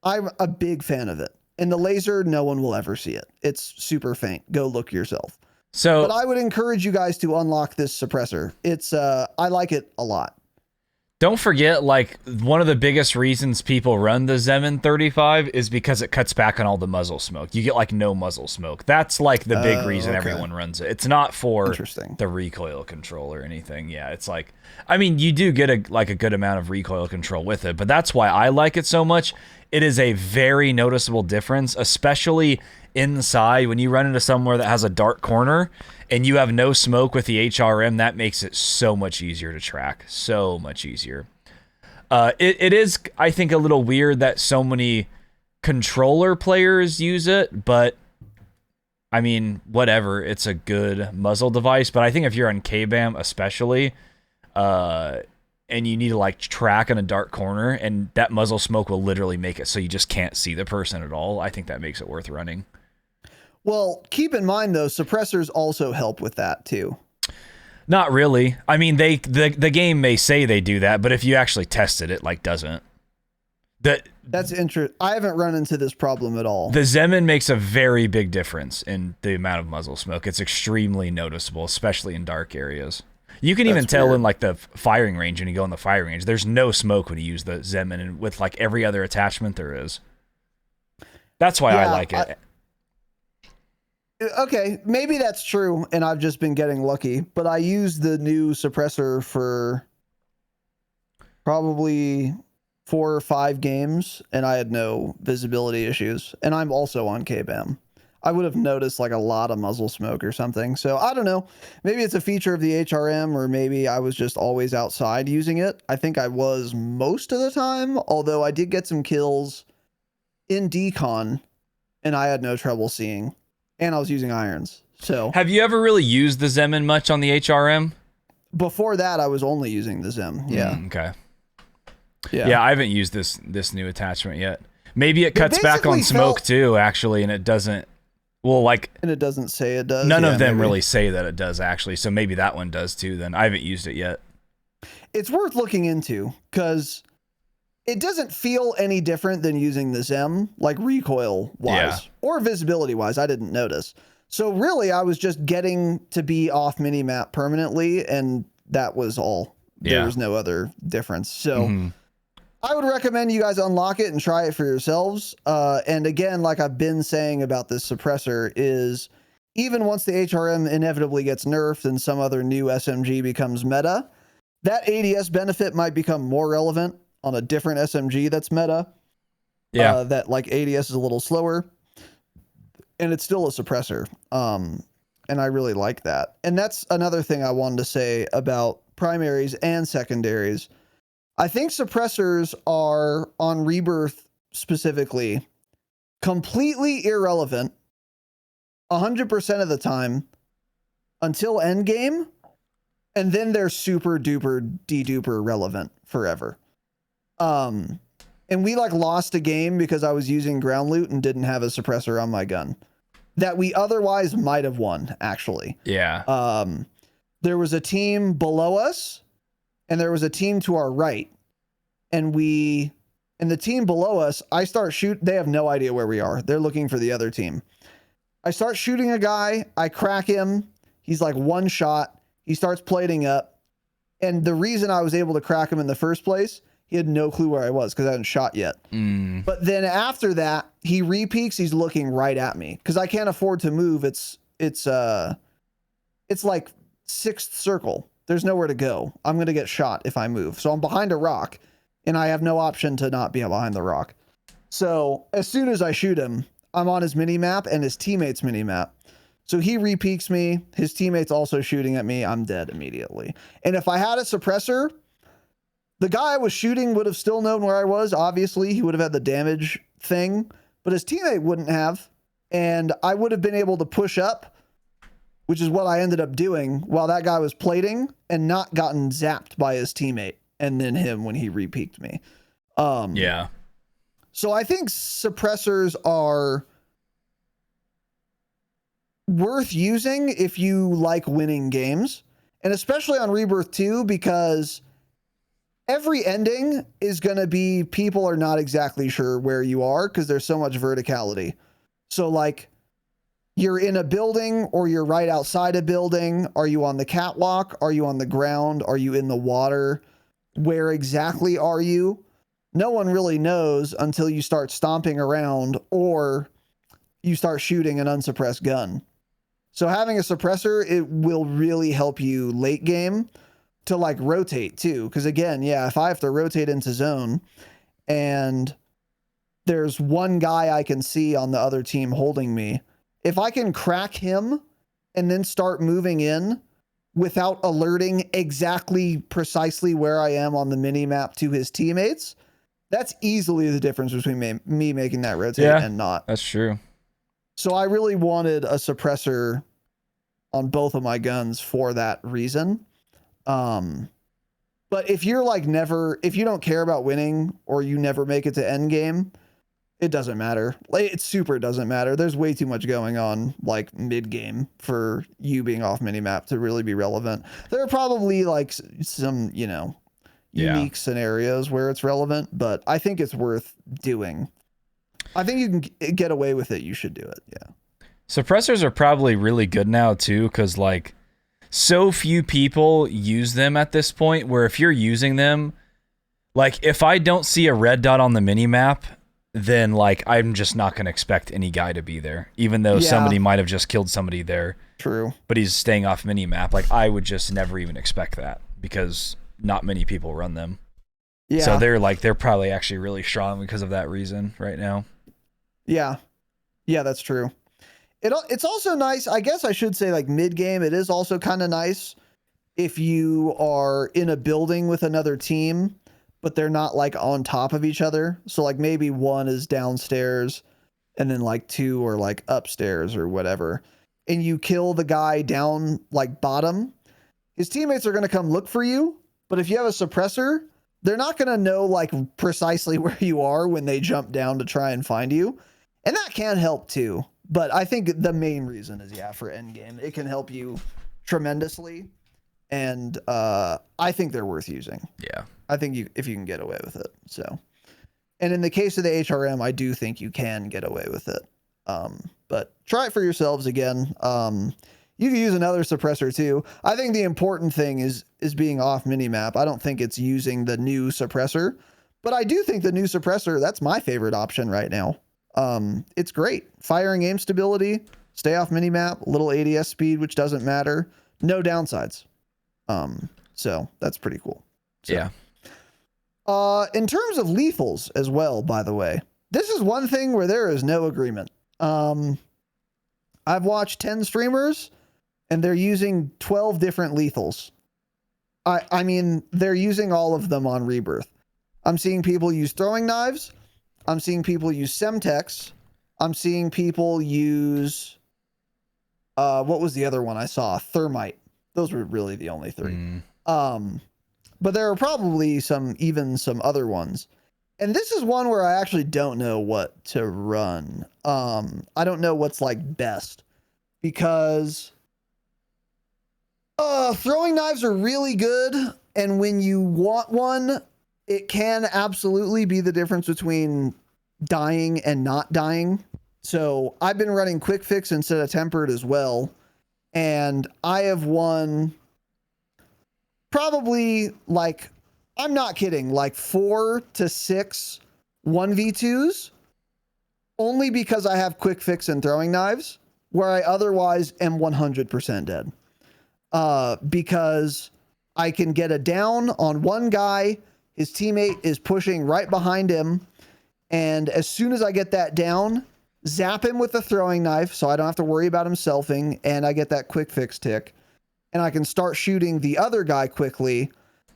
I'm a big fan of it. And the laser, no one will ever see it. It's super faint. Go look yourself. But I would encourage you guys to unlock this suppressor. It's I like it a lot. Don't forget, like, one of the biggest reasons people run the Zemin 35 is because it cuts back on all the muzzle smoke. You get, like, no muzzle smoke. That's, like, the big reason everyone runs it. It's not for the recoil control or anything. Yeah, it's like, I mean, you do get, a good amount of recoil control with it, but that's why I like it so much. It is a very noticeable difference, especially inside when you run into somewhere that has a dark corner and you have no smoke with the HRM. That makes it so much easier to track, so much easier. It is, I think, a little weird that so many controller players use it, but I mean, whatever. It's a good muzzle device, but I think if you're on KBAM especially, and you need to like track in a dark corner, and that muzzle smoke will literally make it so you just can't see the person at all. I think that makes it worth running. Well, keep in mind though, suppressors also help with that too. Not really. I mean, the game may say they do that, but if you actually test it, it like doesn't. That's interesting. I haven't run into this problem at all. The Zemin makes a very big difference in the amount of muzzle smoke. It's extremely noticeable, especially in dark areas. You can even tell in like the firing range when you go in the firing range. There's no smoke when you use the Zemin, and with like every other attachment there is. That's why I like it. Okay, maybe that's true, and I've just been getting lucky. But I used the new suppressor for probably 4 or 5 games, and I had no visibility issues. And I'm also on KBAM. I would have noticed like a lot of muzzle smoke or something. So I don't know. Maybe it's a feature of the HRM, or maybe I was just always outside using it. I think I was most of the time, although I did get some kills in decon and I had no trouble seeing, and I was using irons. So have you ever really used the Zemin much on the HRM? Before that, I was only using the Zem. Yeah. Okay. Yeah, I haven't used this new attachment yet. Maybe it cuts back on smoke too, actually, and it doesn't. Well, like, and it doesn't say it does. None of them really say that it does, actually. So maybe that one does too. Then I haven't used it yet. It's worth looking into because it doesn't feel any different than using the Zem, like recoil wise or visibility wise. I didn't notice. So really, I was just getting to be off minimap permanently, and that was all. There was no other difference. So I would recommend you guys unlock it and try it for yourselves. And again, like I've been saying about this suppressor, is even once the HRM inevitably gets nerfed and some other new SMG becomes meta, that ADS benefit might become more relevant on a different SMG that's meta. Yeah. That like ADS is a little slower, and it's still a suppressor. And I really like that. And that's another thing I wanted to say about primaries and secondaries. I think suppressors are, on Rebirth specifically, completely irrelevant 100% of the time until endgame, and then they're super duper de-duper relevant forever. And we like lost a game because I was using ground loot and didn't have a suppressor on my gun that we otherwise might have won, actually. Yeah. There was a team below us, and there was a team to our right. and the team below us, I start shoot. They have no idea where we are. They're looking for the other team. I start shooting a guy. I crack him. He's like one shot. He starts plating up. And the reason I was able to crack him in the first place, he had no clue where I was because I hadn't shot yet. But then after that, he repeaks. He's looking right at me because I can't afford to move. It's like sixth circle. There's nowhere to go. I'm going to get shot if I move. So I'm behind a rock and I have no option to not be behind the rock. So as soon as I shoot him, I'm on his mini map and his teammate's mini map. So he repeaks me. His teammate's also shooting at me. I'm dead immediately. And if I had a suppressor, the guy I was shooting would have still known where I was. Obviously, he would have had the damage thing, but his teammate wouldn't have. And I would have been able to push up, which is what I ended up doing while that guy was plating and not gotten zapped by his teammate and then him when he repeaked me. Yeah. So I think suppressors are worth using if you like winning games, and especially on Rebirth 2, because every ending is going to be people are not exactly sure where you are because there's so much verticality. So like you're in a building or you're right outside a building. Are you on the catwalk? Are you on the ground? Are you in the water? Where exactly are you? No one really knows until you start stomping around or you start shooting an unsuppressed gun. So having a suppressor, it will really help you late game to like rotate too. Because again, yeah, if I have to rotate into zone and there's one guy I can see on the other team holding me, if I can crack him and then start moving in without alerting exactly precisely where I am on the mini map to his teammates, that's easily the difference between me making that rotate and not. That's true. So I really wanted a suppressor on both of my guns for that reason. But if you're like if you don't care about winning or you never make it to end game, it doesn't matter. Like, it super doesn't matter. There's way too much going on like mid game for you being off minimap to really be relevant. There are probably like some, unique scenarios where it's relevant, but I think it's worth doing. I think you can get away with it. You should do it. Yeah. Suppressors are probably really good now too, because like so few people use them at this point where if you're using them, like if I don't see a red dot on the mini map, then like I'm just not going to expect any guy to be there, even though somebody might have just killed somebody there. True. But he's staying off mini map. Like I would just never even expect that because not many people run them. Yeah. So they're probably actually really strong because of that reason right now. Yeah. Yeah, that's true. It's also nice. I guess I should say like mid game. It is also kind of nice if you are in a building with another team, but they're not like on top of each other. So like maybe one is downstairs and then like two are like upstairs or whatever. And you kill the guy down like bottom. His teammates are going to come look for you. But if you have a suppressor, they're not going to know like precisely where you are when they jump down to try and find you. And that can help too. But I think the main reason is, for endgame. It can help you tremendously. And I think they're worth using. Yeah. I think if you can get away with it. So, and in the case of the HRM, I do think you can get away with it. But try it for yourselves again. You can use another suppressor too. I think the important thing is being off minimap. I don't think it's using the new suppressor, but I do think the new suppressor, that's my favorite option right now. It's great. Firing aim stability, stay off minimap, little ADS speed, which doesn't matter. No downsides. So that's pretty cool. So, yeah. In terms of lethals as well, by the way, this is one thing where there is no agreement. I've watched 10 streamers and they're using 12 different lethals. I mean, they're using all of them on Rebirth. I'm seeing people use throwing knives. I'm seeing people use Semtex. I'm seeing people use, what was the other one I saw? Thermite. Those were really the only three. But there are probably some other ones. And this is one where I actually don't know what to run. I don't know what's like best because throwing knives are really good. And when you want one, it can absolutely be the difference between dying and not dying. So I've been running quick fix instead of tempered as well. And I have won probably, like, I'm not kidding, like 4 to 6 1v2s only because I have quick fix and throwing knives, where I otherwise am 100% dead. Because I can get a down on one guy, his teammate is pushing right behind him, and as soon as I get that down, zap him with the throwing knife so I don't have to worry about him selfing, and I get that quick fix tick. And I can start shooting the other guy quickly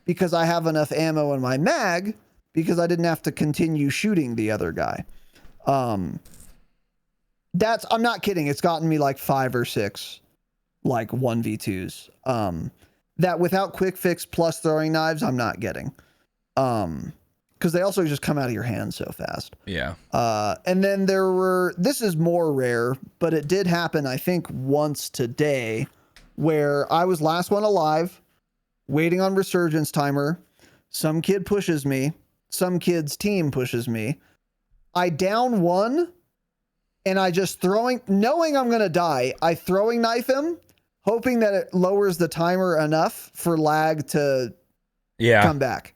because I have enough ammo in my mag because I didn't have to continue shooting the other guy. I'm not kidding. It's gotten me like 5 or 6 like 1v2s. That without quick fix plus throwing knives, I'm not getting. Because they also just come out of your hand so fast. Yeah. And then this is more rare, but it did happen, I think, once today, where I was last one alive, waiting on resurgence timer. Some kid pushes me. Some kid's team pushes me. I down one, and I just knowing I'm going to die, I throwing knife him, hoping that it lowers the timer enough for lag to come back.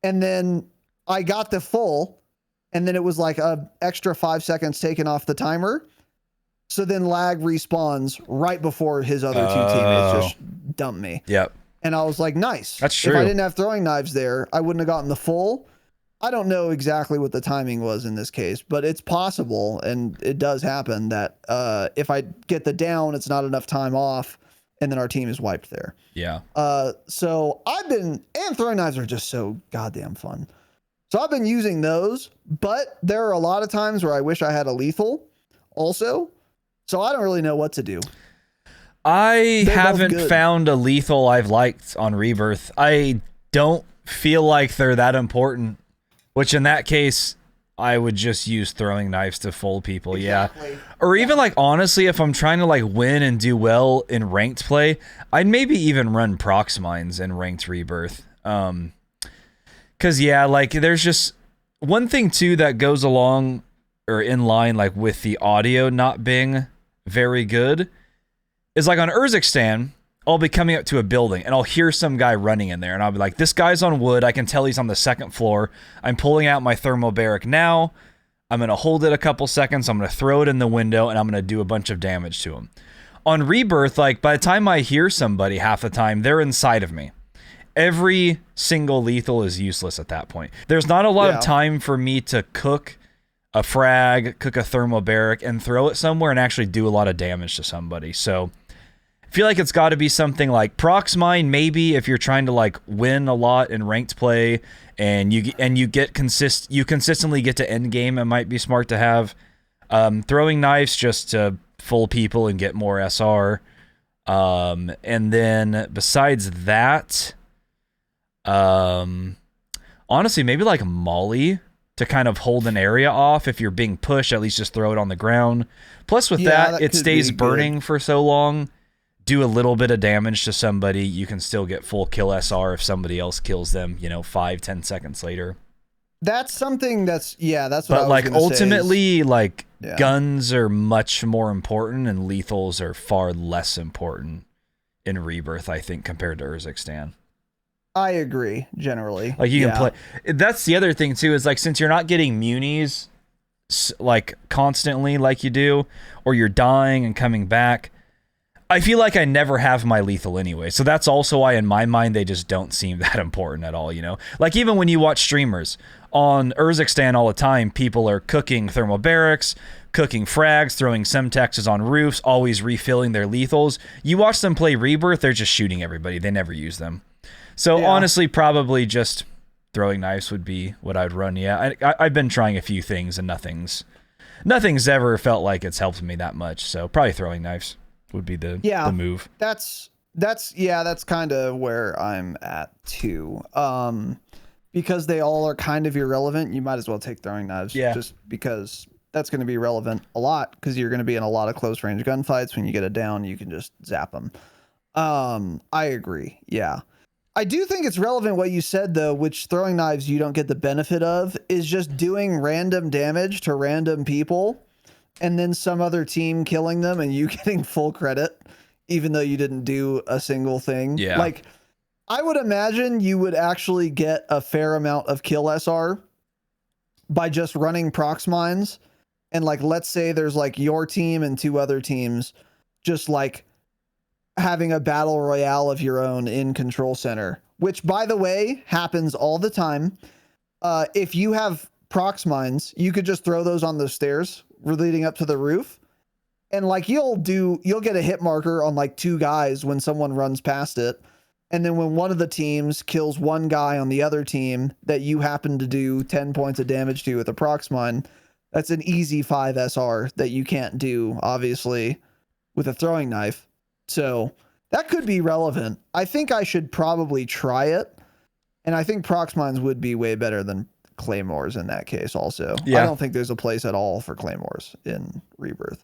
And then I got the full, and then it was like a extra 5 seconds taken off the timer. So then lag respawns right before his other two teammates just dumped me. Yep. And I was like, nice. That's true. If I didn't have throwing knives there, I wouldn't have gotten the full. I don't know exactly what the timing was in this case, but it's possible, and it does happen that if I get the down, it's not enough time off, and then our team is wiped there. Yeah. So and throwing knives are just so goddamn fun. So I've been using those, but there are a lot of times where I wish I had a lethal also. So I don't really know what to do. I haven't found a lethal I've liked on Rebirth. I don't feel like they're that important, which in that case, I would just use throwing knives to fold people. Exactly. Yeah. Or even like, honestly, if I'm trying to like win and do well in ranked play, I'd maybe even run prox mines in ranked Rebirth. Cause yeah, like there's just one thing too that goes along or in line like with the audio not being very good is like on Urzikstan, I'll be coming up to a building and I'll hear some guy running in there and I'll be like, this guy's on wood. I can tell he's on the second floor. I'm pulling out my thermobaric now. I'm going to hold it a couple seconds. I'm going to throw it in the window and I'm going to do a bunch of damage to him. On Rebirth, like by the time I hear somebody half the time, they're inside of me. Every single lethal is useless at that point. There's not a lot of time for me to cook a frag, cook a thermobaric, and throw it somewhere and actually do a lot of damage to somebody. So I feel like it's got to be something like prox mine, maybe if you're trying to like win a lot in ranked play and you consistently get to end game. It might be smart to have throwing knives just to full people and get more SR. And then besides that, honestly, maybe like Molly to kind of hold an area off. If you're being pushed, at least just throw it on the ground. Plus with that it stays burning for so long. Do a little bit of damage to somebody, you can still get full kill SR if somebody else kills them, 5-10 seconds later. That's something that's what I was like ultimately guns are much more important and lethals are far less important in Rebirth, I think, compared to Urzikstan. I agree generally. Like you can play. That's the other thing too, is like since you're not getting munis like constantly like you do, or you're dying and coming back, I feel like I never have my lethal anyway. So that's also why in my mind they just don't seem that important at all, Like even when you watch streamers on Urzikstan all the time, people are cooking thermobarics, cooking frags, throwing semtexes on roofs, always refilling their lethals. You watch them play Rebirth, they're just shooting everybody. They never use them. So honestly, probably just throwing knives would be what I'd run. Yeah, I've been trying a few things and nothing's ever felt like it's helped me that much. So probably throwing knives would be the move. That's kind of where I'm at too. Because they all are kind of irrelevant, you might as well take throwing knives. Yeah. Just because that's going to be relevant a lot, because you're going to be in a lot of close range gunfights. When you get it down, you can just zap them. I agree. Yeah. I do think it's relevant what you said, though, which throwing knives you don't get the benefit of, is just doing random damage to random people and then some other team killing them and you getting full credit, even though you didn't do a single thing. Yeah. Like, I would imagine you would actually get a fair amount of kill SR by just running prox mines. And like, let's say there's like your team and 2 other teams just like having a battle royale of your own in control center, which by the way, happens all the time. If you have prox mines, you could just throw those on the stairs leading up to the roof. And like, you'll get a hit marker on like 2 guys when someone runs past it. And then when one of the teams kills one guy on the other team that you happen to do 10 points of damage to with a prox mine, that's an easy 5 SR that you can't do, obviously, with a throwing knife. So that could be relevant. I think I should probably try it. And I think prox mines would be way better than claymores in that case also. Yeah. I don't think there's a place at all for claymores in Rebirth.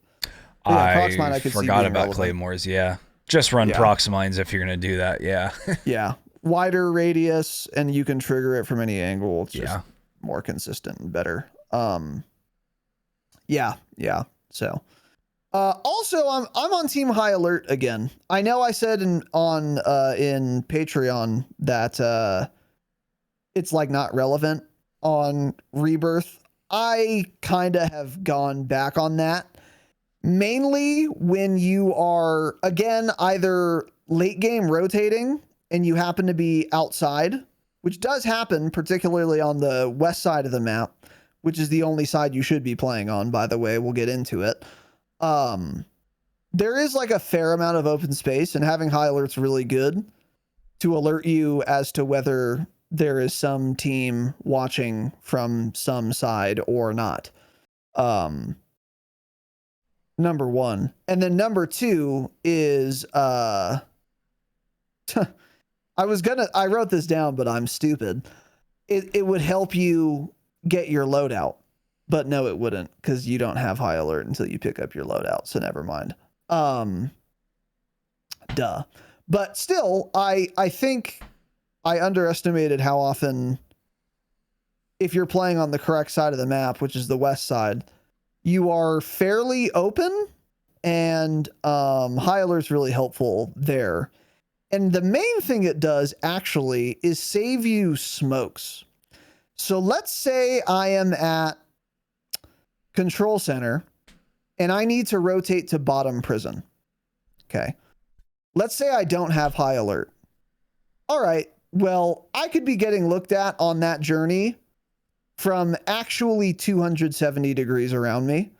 I forgot about claymores, yeah. Just run prox mines if you're going to do that, yeah. Yeah. Wider radius, and you can trigger it from any angle. It's just more consistent and better. Yeah. So, also, I'm on Team High Alert again. I know I said in Patreon that it's like not relevant on Rebirth. I kind of have gone back on that. Mainly when you are, again, either late game rotating and you happen to be outside, which does happen, particularly on the west side of the map, which is the only side you should be playing on, by the way. We'll get into it. There is like a fair amount of open space, and having high alert's really good to alert you as to whether there is some team watching from some side or not. Number 1. And then number 2 is, I wrote this down, but I'm stupid. It would help you get your loadout, but no, it wouldn't, because you don't have high alert until you pick up your loadout. So never mind. Duh. But still, I think I underestimated how often, if you're playing on the correct side of the map, which is the west side, you are fairly open, and high alert's really helpful there. And the main thing it does actually is save you smokes. So let's say I am at control center and I need to rotate to bottom prison. Okay. Let's say I don't have high alert. All right. Well, I could be getting looked at on that journey from actually 270 degrees around me.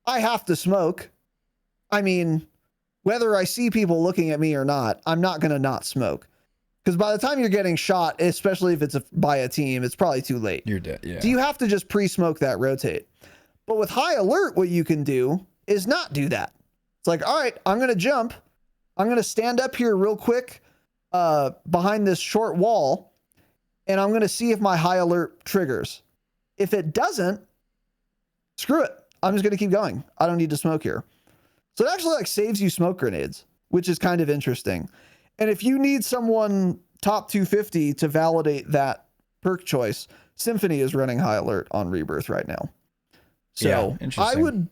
I have to smoke. I mean, whether I see people looking at me or not, I'm not going to not smoke. Because by the time you're getting shot, especially if it's by a team, it's probably too late. You're dead, yeah. So you have to just pre-smoke that rotate. But with high alert, what you can do is not do that. It's like, all right, I'm going to jump. I'm going to stand up here real quick behind this short wall, and I'm going to see if my high alert triggers. If it doesn't, screw it. I'm just going to keep going. I don't need to smoke here. So it actually like saves you smoke grenades, which is kind of interesting. And if you need someone top 250 to validate that perk choice, Symphony is running high alert on Rebirth right now. So yeah, interesting.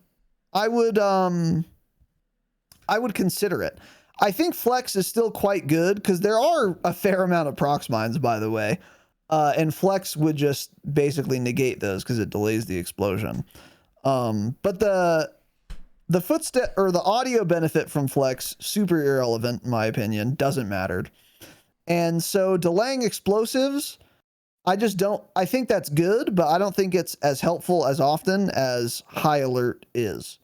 I would consider it. I think Flex is still quite good because there are a fair amount of prox mines, by the way. And Flex would just basically negate those because it delays the explosion. But the footstep or the audio benefit from Flex, super irrelevant in my opinion, doesn't matter. And so delaying explosives, I think that's good, but I don't think it's as helpful as often as high alert is.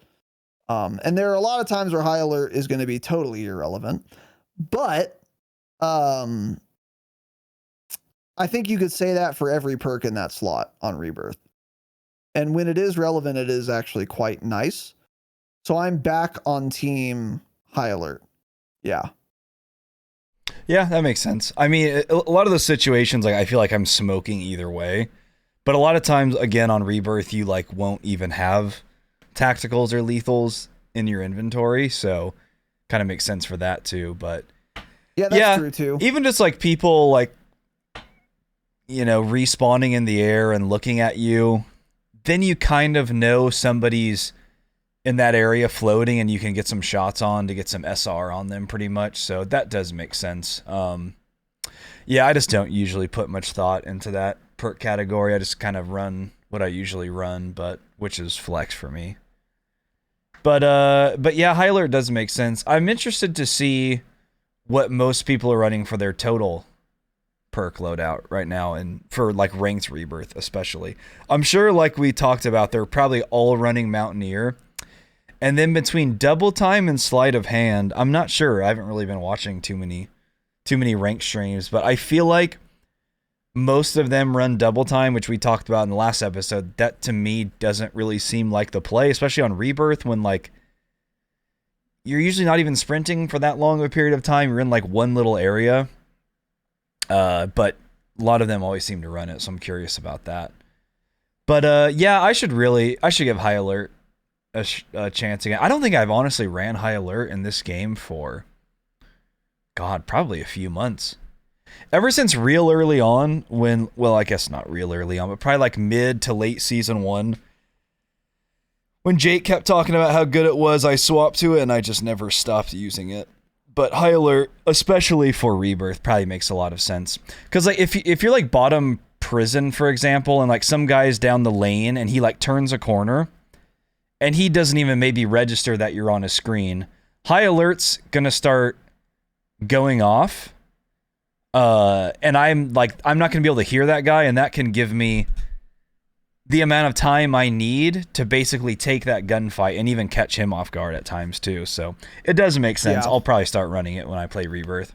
And there are a lot of times where high alert is going to be totally irrelevant, but I think you could say that for every perk in that slot on Rebirth. And when it is relevant, it is actually quite nice. So I'm back on team high alert. Yeah. Yeah, that makes sense. I mean, a lot of those situations, like I feel like I'm smoking either way, but a lot of times, again, on Rebirth, you like won't even have tacticals or lethals in your inventory. So kind of makes sense for that too. But Yeah, that's true too. Even just like people like, you know, respawning in the air and looking at you, then you kind of know somebody's in that area floating and you can get some shots on to get some SR on them pretty much. So that does make sense. Yeah, I just don't usually put much thought into that perk category. I just kind of run what I usually run, which is flex for me. But yeah, high alert does make sense. I'm interested to see what most people are running for their total perk loadout right now, and for like ranked rebirth especially. I'm sure, like we talked about, they're probably all running Mountaineer. And then between double time and sleight of hand, I'm not sure. I haven't really been watching too many ranked streams, but I feel like most of them run double time, which we talked about in the last episode. That to me doesn't really seem like the play, especially on rebirth when like you're usually not even sprinting for that long of a period of time. You're in like one little area. But a lot of them always seem to run it, so I'm curious about that. But yeah, I should give high alert a chance again. I don't think I've honestly ran high alert in this game for, God, probably a few months. Ever since real early on, well, I guess not real early on, but probably like mid to late season 1, when Jake kept talking about how good it was, I swapped to it and I just never stopped using it. But high alert, especially for rebirth, probably makes a lot of sense. Because like if you're like bottom prison, for example, and like some guy's down the lane and he like turns a corner and he doesn't even maybe register that you're on a screen, high alert's gonna start going off. And I'm not gonna be able to hear that guy, and that can give me the amount of time I need to basically take that gunfight and even catch him off guard at times too. So it does make sense. Yeah. I'll probably start running it when I play Rebirth.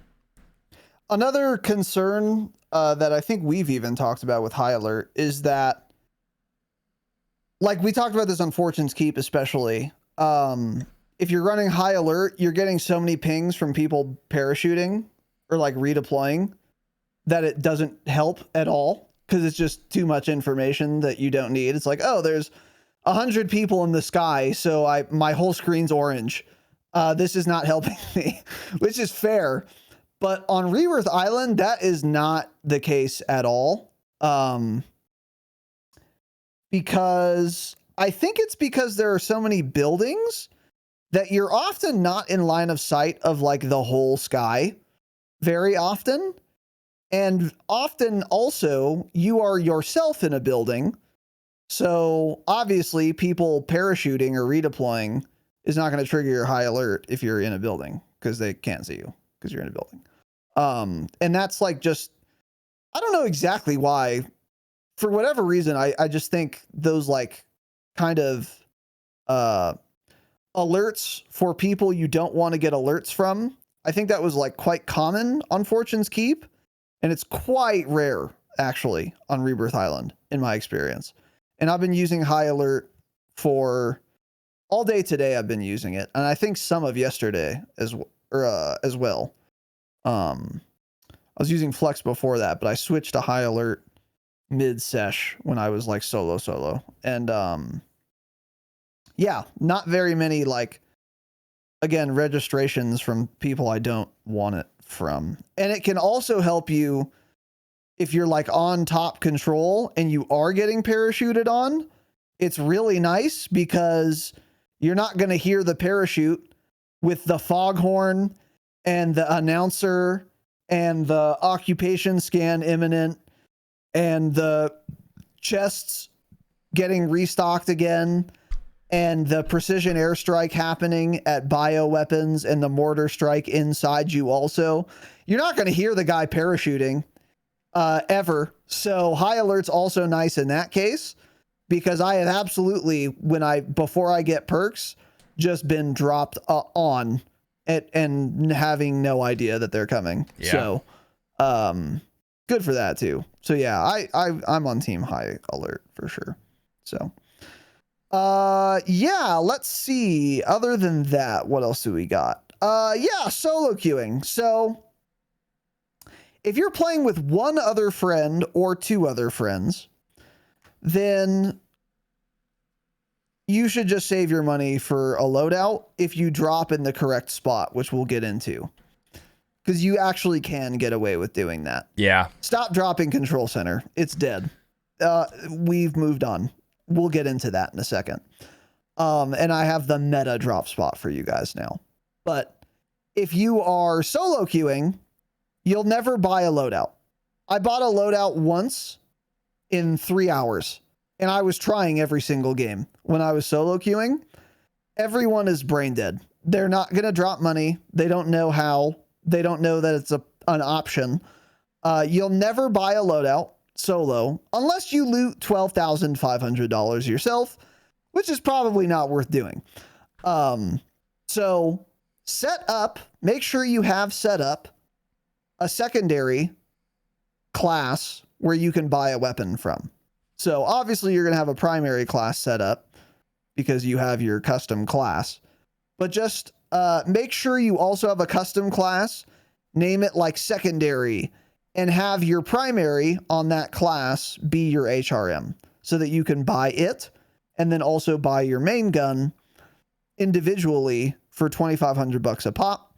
Another concern that I think we've even talked about with high alert is that, like we talked about this on Fortune's Keep especially, if you're running high alert, you're getting so many pings from people parachuting or like redeploying that it doesn't help at all. Because it's just too much information that you don't need. It's like, oh, there's 100 people in the sky, so my whole screen's orange. This is not helping me, which is fair. But on Rebirth Island, that is not the case at all. Because I think it's because there are so many buildings that you're often not in line of sight of like the whole sky very often. And often also you are yourself in a building. So obviously people parachuting or redeploying is not going to trigger your high alert if you're in a building because they can't see you because you're in a building. And that's like just, I don't know exactly why. For whatever reason, I just think those like kind of alerts for people you don't want to get alerts from, I think that was like quite common on Fortune's Keep. And it's quite rare, actually, on Rebirth Island, in my experience. And I've been using high alert for all day today. I've been using it, and I think some of yesterday as well. I was using flex before that, but I switched to high alert mid-sesh when I was like solo. And yeah, not very many like, again, registrations from people I don't want it from. And it can also help you if you're like on top control and you are getting parachuted on. It's really nice because you're not going to hear the parachute with the foghorn and the announcer and the occupation scan imminent and the chests getting restocked again and the precision airstrike happening at bioweapons and the mortar strike inside you also. You're not going to hear the guy parachuting ever. So high alert's also nice in that case, because I have absolutely, before I get perks, just been dropped on and having no idea that they're coming. Yeah. So good for that too. So yeah, I'm on team high alert for sure. So yeah, let's see. Other than that, what else do we got? Yeah, solo queuing. So if you're playing with one other friend or two other friends, then you should just save your money for a loadout if you drop in the correct spot, which we'll get into. because you actually can get away with doing that. Yeah. Stop dropping Control Center. It's dead. We've moved on. We'll get into that in a second. And I have the meta drop spot for you guys now. But if you are solo queuing, you'll never buy a loadout. I bought a loadout once in 3 hours, and I was trying every single game. When I was solo queuing, everyone is brain dead. They're not going to drop money. They don't know how. They don't know that it's an option. You'll never buy a loadout solo unless you loot $12,500 yourself, which is probably not worth doing. So set up, make sure you have set up a secondary class where you can buy a weapon from. So obviously you're going to have a primary class set up because you have your custom class, but just make sure you also have a custom class, name it like secondary, and have your primary on that class be your HRM so that you can buy it and then also buy your main gun individually for $2,500 a pop.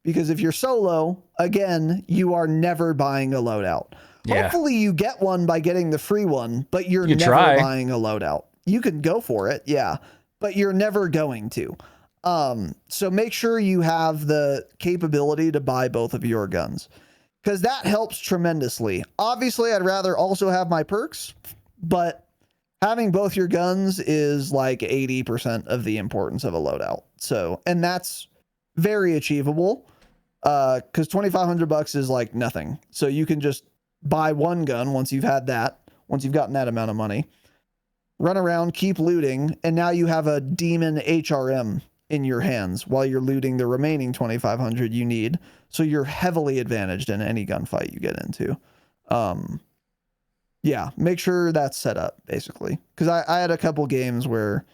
Because if you're solo, again, you are never buying a loadout. Yeah. Hopefully you get one by getting the free one, but you're never buying a loadout. You can go for it, yeah, but you're never going to. So make sure you have the capability to buy both of your guns, because that helps tremendously. Obviously, I'd rather also have my perks, but having both your guns is like 80% of the importance of a loadout. So, and that's very achievable, because $2,500 is like nothing. So you can just buy one gun once you've had that, once you've gotten that amount of money, run around, keep looting, and now you have a demon HRM in your hands while you're looting the remaining 2,500 you need. So you're heavily advantaged in any gunfight you get into. Yeah, make sure that's set up basically. Cause I had a couple games where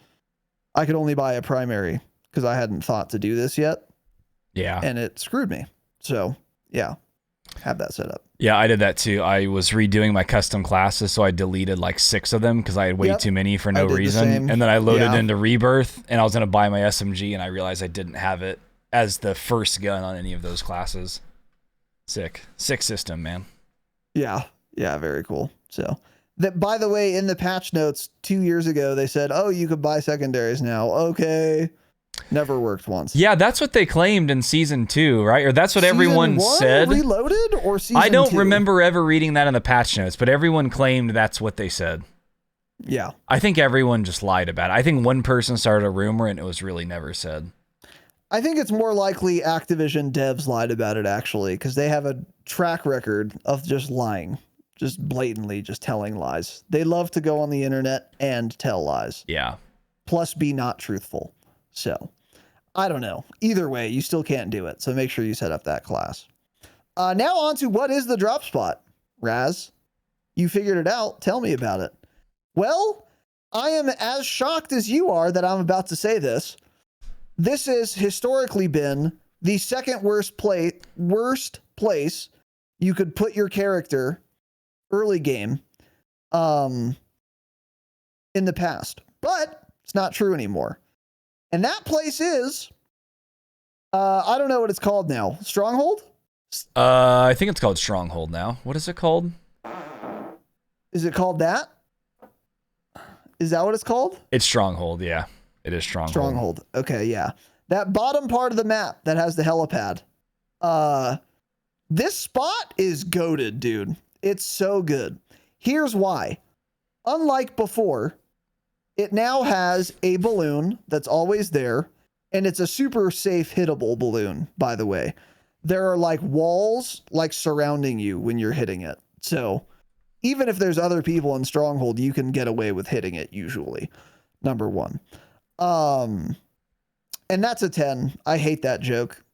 I could only buy a primary because I hadn't thought to do this yet. Yeah. And it screwed me. So yeah, have that set up. Yeah, I did that too. I was redoing my custom classes, so I deleted like 6 of them because I had way too many for no reason. And then I loaded into Rebirth, and I was going to buy my SMG, and I realized I didn't have it as the first gun on any of those classes. Sick system, man. Yeah, very cool. So that, by the way, in the patch notes 2 years ago, they said, oh, you could buy secondaries now. Okay. Never worked once. Yeah, that's what they claimed in season 2, right? Or that's what everyone said. Reloaded or season 2? I don't remember ever reading that in the patch notes, but everyone claimed that's what they said. Yeah. I think everyone just lied about it. I think one person started a rumor and it was really never said. I think it's more likely Activision devs lied about it, actually, because they have a track record of just lying, just blatantly just telling lies. They love to go on the internet and tell lies. Yeah. Plus be not truthful. So, I don't know. Either way, you still can't do it. So make sure you set up that class. Now on to what is the drop spot? Raz, you figured it out. Tell me about it. Well, I am as shocked as you are that I'm about to say this. This has historically been the second worst place you could put your character early game in the past. But it's not true anymore. And that place is, I don't know what it's called now. Stronghold? I think it's called Stronghold now. What is it called? Is it called that? Is that what it's called? It's Stronghold, yeah. It is Stronghold. Stronghold. Okay, yeah. That bottom part of the map that has the helipad. This spot is goated, dude. It's so good. Here's why. Unlike before, it now has a balloon that's always there, and it's a super safe hittable balloon, by the way. There are like walls like surrounding you when you're hitting it. So even if there's other people in Stronghold, you can get away with hitting it usually. Number one. And that's a 10. I hate that joke.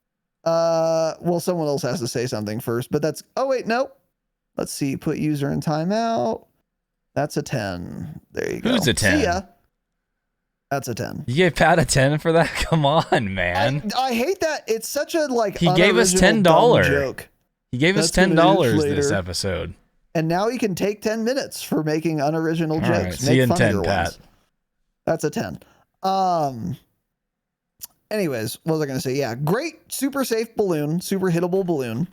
Well, someone else has to say something first, but that's, oh wait, no. Let's see, put user in timeout. That's a 10. There you go. Who's a 10? See ya. That's a 10. You gave Pat a 10 for that? Come on, man. I hate that. It's such a like he gave us $10 joke. He gave us $10 this episode. And now he can take 10 minutes for making unoriginal jokes. Right, see you in 10, Pat. That's a 10. Anyways, what was I going to say? Yeah, great, super safe balloon, super hittable balloon.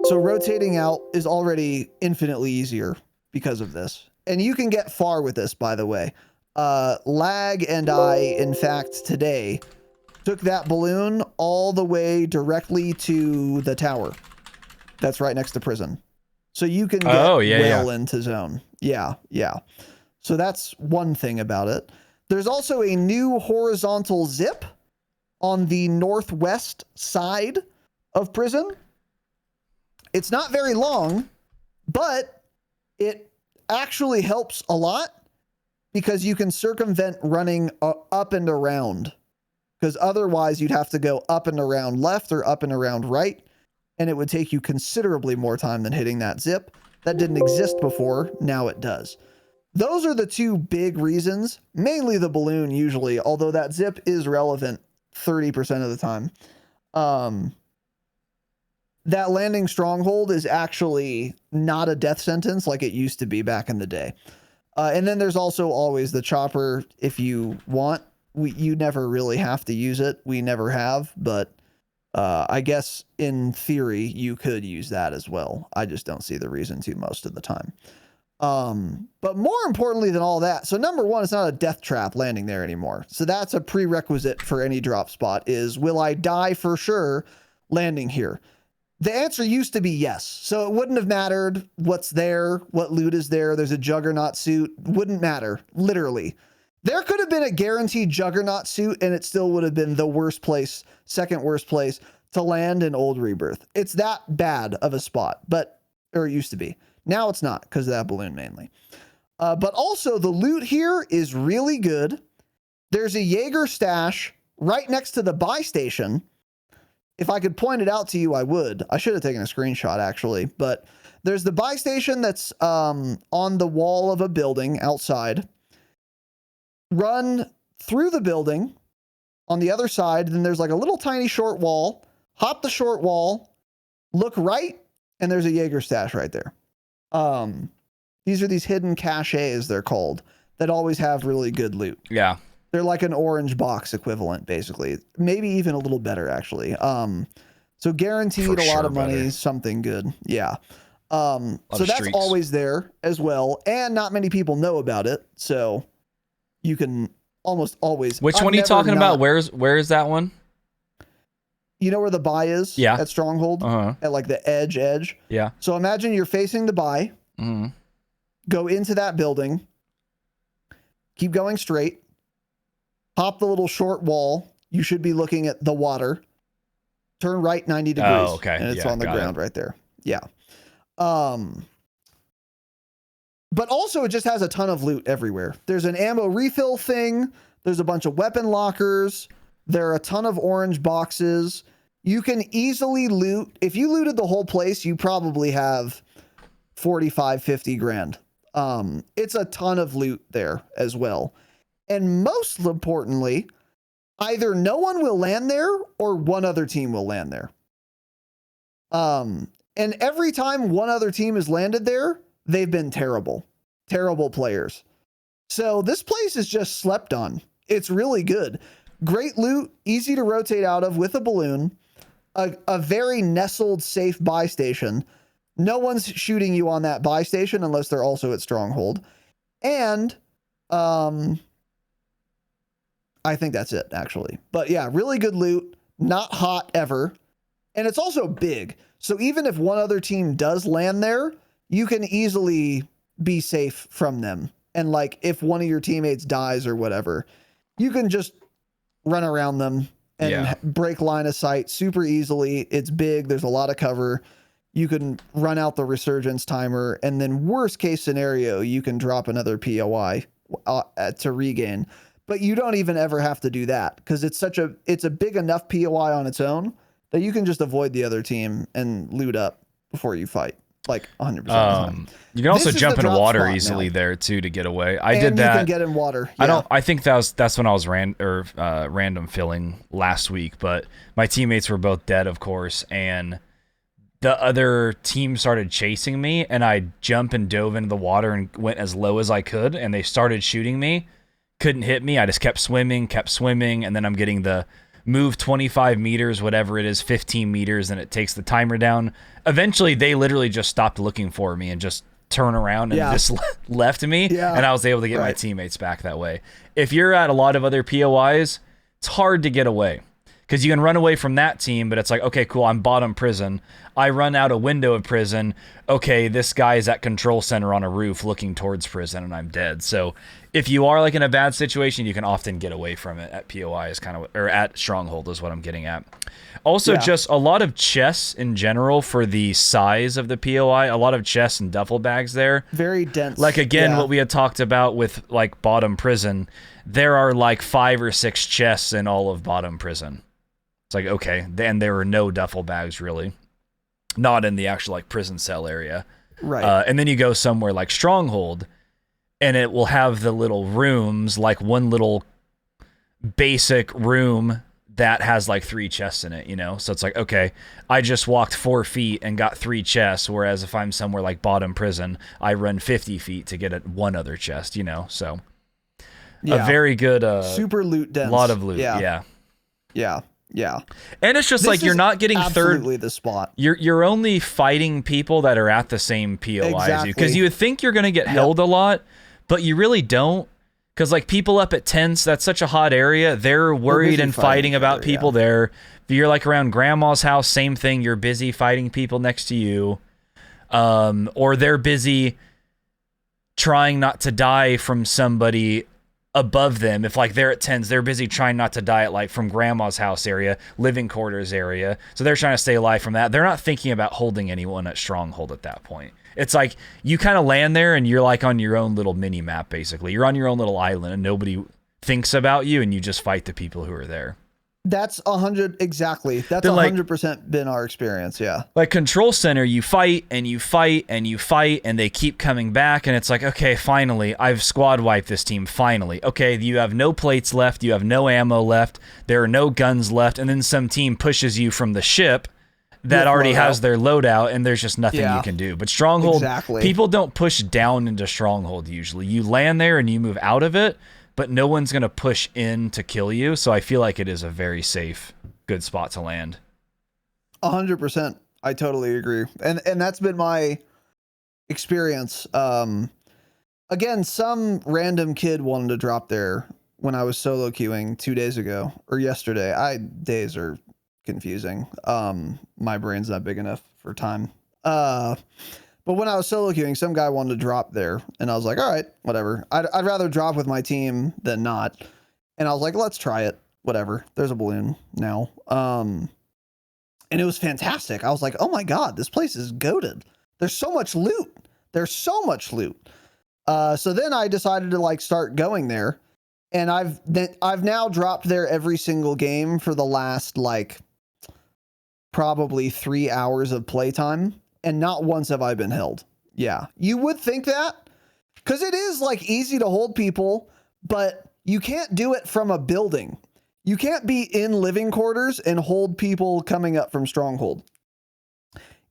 So rotating out is already infinitely easier because of this. And you can get far with this, by the way. Lag and I, in fact, today took that balloon all the way directly to the tower that's right next to prison. So you can get into zone. Yeah, yeah. So that's one thing about it. There's also a new horizontal zip on the northwest side of prison. It's not very long, but it actually helps a lot because you can circumvent running up and around, because otherwise you'd have to go up and around left or up and around right, and it would take you considerably more time than hitting that zip. That didn't exist before, now it does. Those are the two big reasons, mainly the balloon usually, although that zip is relevant 30% of the time. That landing stronghold is actually not a death sentence like it used to be back in the day. And then there's also always the chopper if you want. You never really have to use it. We never have, but I guess in theory you could use that as well. I just don't see the reason to most of the time. But more importantly than all that, so number one, it's not a death trap landing there anymore. So that's a prerequisite for any drop spot is, will I die for sure landing here? The answer used to be yes. So it wouldn't have mattered what's there, what loot is there. There's a Juggernaut suit. Wouldn't matter, literally. There could have been a guaranteed Juggernaut suit and it still would have been the worst place, second worst place to land in old Rebirth. It's that bad of a spot, or it used to be. Now it's not because of that balloon mainly. But also the loot here is really good. There's a Jaeger stash right next to the buy station. If I could point it out to you, I would. I should have taken a screenshot actually, but there's the buy station that's on the wall of a building outside. Run through the building on the other side. Then there's like a little tiny short wall. Hop the short wall, look right, and there's a Jaeger stash right there. These are these hidden caches, they're called, that always have really good loot. Yeah. They're like an orange box equivalent, basically. Maybe even a little better, actually. So guaranteed a lot of money, something good. Yeah. So that's always there as well. And not many people know about it. So you can almost always. Which one are you talking about? Where is that one? You know where the buy is? Yeah. At Stronghold? At like the edge? Yeah. So imagine you're facing the buy. Mm-hmm. Go into that building. Keep going straight. Pop the little short wall. You should be looking at the water. Turn right 90 degrees. Oh, okay. And it's on the ground right there. Yeah. But also it just has a ton of loot everywhere. There's an ammo refill thing. There's a bunch of weapon lockers. There are a ton of orange boxes. You can easily loot. If you looted the whole place, you probably have 45, 50 grand. It's a ton of loot there as well. And most importantly, either no one will land there or one other team will land there. And every time one other team has landed there, they've been terrible players. So this place is just slept on. It's really good. Great loot, easy to rotate out of with a balloon, a very nestled, safe buy station. No one's shooting you on that buy station unless they're also at Stronghold. And I think that's it, actually. But yeah, really good loot, not hot ever. And it's also big. So even if one other team does land there, you can easily be safe from them. And like if one of your teammates dies or whatever, you can just run around them and break line of sight super easily. It's big. There's a lot of cover. You can run out the resurgence timer. And then worst case scenario, you can drop another POI to regain. But you don't even ever have to do that because it's a big enough POI on its own that you can just avoid the other team and loot up before you fight. Like 100% of the time. You can also jump in water easily there too to get away. I did that. You can get in water. Yeah. I think that's when I was random filling last week, but my teammates were both dead, of course, and the other team started chasing me, and I jumped and dove into the water and went as low as I could, and they started shooting me. Couldn't hit me. I just kept swimming, and then I'm getting the move 25 meters, whatever it is, 15 meters, and it takes the timer down. Eventually, they literally just stopped looking for me and just turn around and just left me, and I was able to get my teammates back that way. If you're at a lot of other POIs, it's hard to get away. Because you can run away from that team, but it's like, okay, cool, I'm bottom prison. I run out a window of prison. Okay, this guy is at control center on a roof looking towards prison, and I'm dead. So if you are like in a bad situation, you can often get away from it at POI is kind of, or at Stronghold is what I'm getting at. Also, just a lot of chests in general for the size of the POI. A lot of chests and duffel bags there. Very dense. Like, again, what we had talked about with, like, bottom prison. There are, like, 5 or 6 chests in all of bottom prison. It's like, okay, then there were no duffel bags, really. Not in the actual, like, prison cell area. Right. And then you go somewhere like Stronghold, and it will have the little rooms, like one little basic room that has, like, 3 chests in it, you know? So it's like, okay, I just walked 4 feet and got 3 chests, whereas if I'm somewhere like bottom prison, I run 50 feet to get one other chest, you know? So a very good... super loot dense. Lot of loot, yeah. Yeah. And it's just like you're not getting absolutely the spot. You're only fighting people that are at the same POI as you. Because you would think you're going to get held a lot, but you really don't. Because like people up at tents, that's such a hot area. They're worried and fighting about people there. If you're like around grandma's house, same thing. You're busy fighting people next to you. Or they're busy trying not to die from somebody above them. If like they're at tens, they're busy trying not to die at like from grandma's house area, living quarters area. So they're trying to stay alive from that. They're not thinking about holding anyone at Stronghold at that point. It's like you kind of land there and you're like on your own little mini map, basically. You're on your own little island and nobody thinks about you and you just fight the people who are there. That's 100 exactly. That's 100% been our experience. Yeah. Like Control Center, you fight and you fight and you fight and they keep coming back and it's like, okay, finally, I've squad wiped this team. Finally. Okay, you have no plates left. You have no ammo left. There are no guns left. And then some team pushes you from the ship that already has their loadout and there's just nothing you can do. But Stronghold, people don't push down into Stronghold usually. You land there and you move out of it, but no one's going to push in to kill you. So I feel like it is a very safe, good spot to land. 100%. I totally agree. And that's been my experience. Again, some random kid wanted to drop there when I was solo queuing 2 days ago or yesterday. Days are confusing. My brain's not big enough for time. But when I was solo queuing, some guy wanted to drop there, and I was like, all right, whatever. I'd rather drop with my team than not. And I was like, let's try it. Whatever. There's a balloon now. And it was fantastic. I was like, oh my God, this place is goated. There's so much loot. So then I decided to like start going there, and I've now dropped there every single game for the last like probably 3 hours of playtime. And not once have I been held. Yeah. You would think that, because it is like easy to hold people, but you can't do it from a building. You can't be in living quarters and hold people coming up from Stronghold.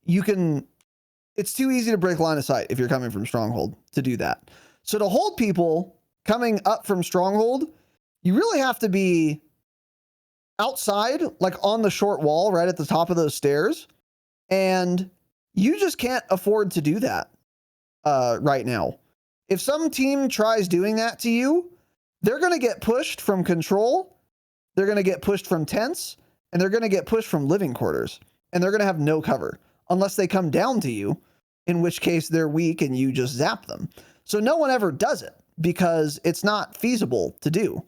It's too easy to break line of sight if you're coming from Stronghold to do that. So to hold people coming up from Stronghold, you really have to be outside, like on the short wall, right at the top of those stairs. And you just can't afford to do that right now. If some team tries doing that to you, they're going to get pushed from control, they're going to get pushed from tents, and they're going to get pushed from living quarters. And they're going to have no cover unless they come down to you, in which case they're weak and you just zap them. So no one ever does it because it's not feasible to do.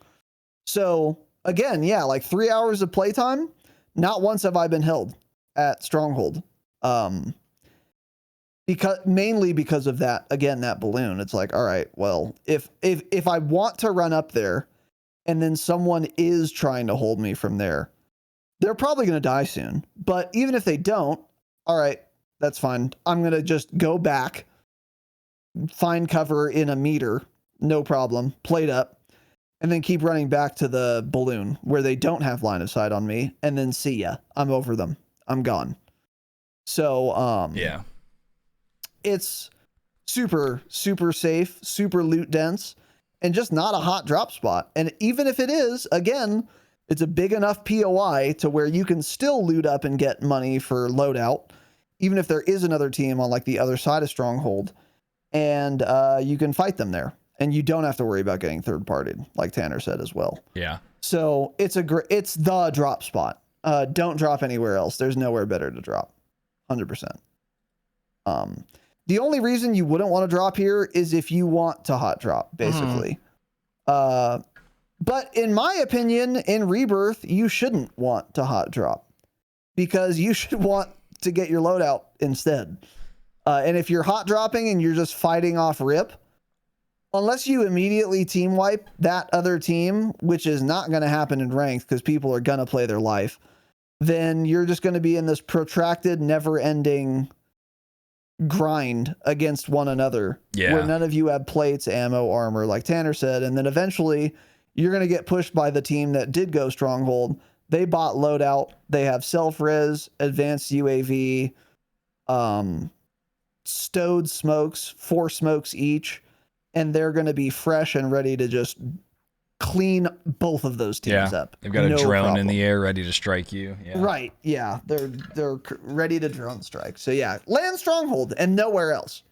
So again, yeah, like 3 hours of playtime, not once have I been held at Stronghold. Mainly because of that, again, that balloon. It's like, all right, well, if I want to run up there and then someone is trying to hold me from there, they're probably going to die soon. But even if they don't, all right, that's fine. I'm going to just go back, find cover in a meter, no problem, plate up, and then keep running back to the balloon where they don't have line of sight on me, and then see ya. I'm over them. I'm gone. So, yeah. It's super, super safe, super loot dense, and just not a hot drop spot. And even if it is, again, It's a big enough POI to where you can still loot up and get money for loadout, even if there is another team on like the other side of Stronghold, and you can fight them there, and you don't have to worry about getting third partied, like Tanner said as well. Yeah. So it's the drop spot. Don't drop anywhere else. There's nowhere better to drop. 100%. The only reason you wouldn't want to drop here is if you want to hot drop, basically. But in my opinion, in Rebirth, you shouldn't want to hot drop because you should want to get your loadout instead. And if you're hot dropping and you're just fighting off rip, unless you immediately team wipe that other team, which is not going to happen in ranked because people are going to play their life, then you're just going to be in this protracted, never-ending grind against one another, where none of you have plates, ammo, armor, like Tanner said, and then eventually you're going to get pushed by the team that did go Stronghold. They bought loadout, they have self-res, advanced UAV, stowed smokes, 4 smokes each, and they're going to be fresh and ready to just clean both of those teams up. They've got a drone in the air ready to strike you. Right. Yeah. They're ready to drone strike. So yeah, land Stronghold and nowhere else.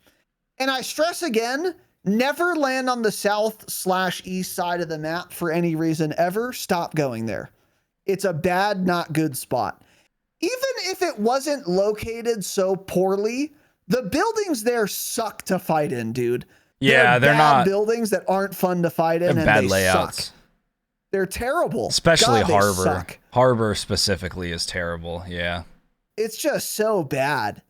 And I stress again, never land on the south/east side of the map for any reason ever. Stop going there. It's a bad, not good spot. Even if it wasn't located so poorly, the buildings there suck to fight in, dude. Yeah, they're not buildings that aren't fun to fight in, and bad they layouts. Suck. They're terrible. Especially God, Harbor. Harbor specifically is terrible. Yeah. It's just so bad.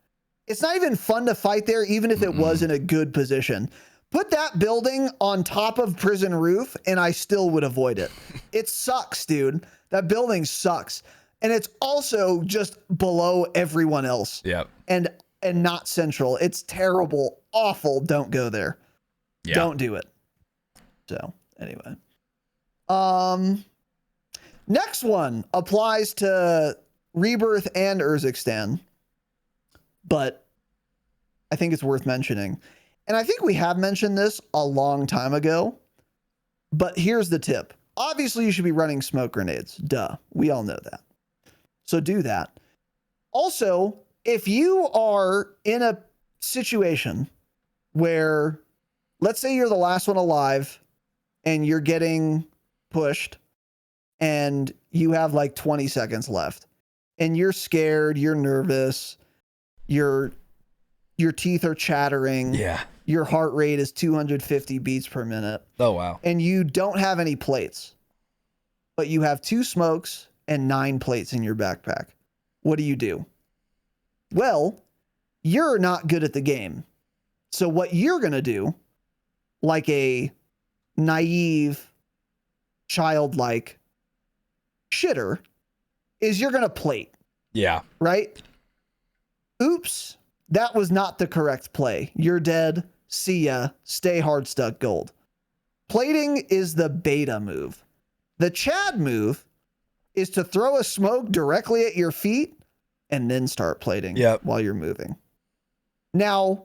It's not even fun to fight there, even if it was in a good position. Put that building on top of prison roof, and I still would avoid it. It sucks, dude. That building sucks. And it's also just below everyone else. Yep. And not central. It's terrible. Awful. Don't go there. Yeah. Don't do it. So anyway, next one applies to Rebirth and Urzikstan, but I think it's worth mentioning. And I think we have mentioned this a long time ago, but here's the tip. Obviously you should be running smoke grenades. Duh. We all know that. So do that. Also, if you are in a situation where, let's say you're the last one alive and you're getting pushed and you have like 20 seconds left and you're scared, you're nervous, your teeth are chattering. Yeah. Your heart rate is 250 beats per minute. Oh, wow. And you don't have any plates, but you have 2 smokes and 9 plates in your backpack. What do? Well, you're not good at the game. So what you're going to do, like a naive, childlike shitter, is you're going to plate. Yeah. Right? Oops. That was not the correct play. You're dead. See ya. Stay hard stuck gold. Plating is the beta move. The Chad move is to throw a smoke directly at your feet and then start plating while you're moving. Now,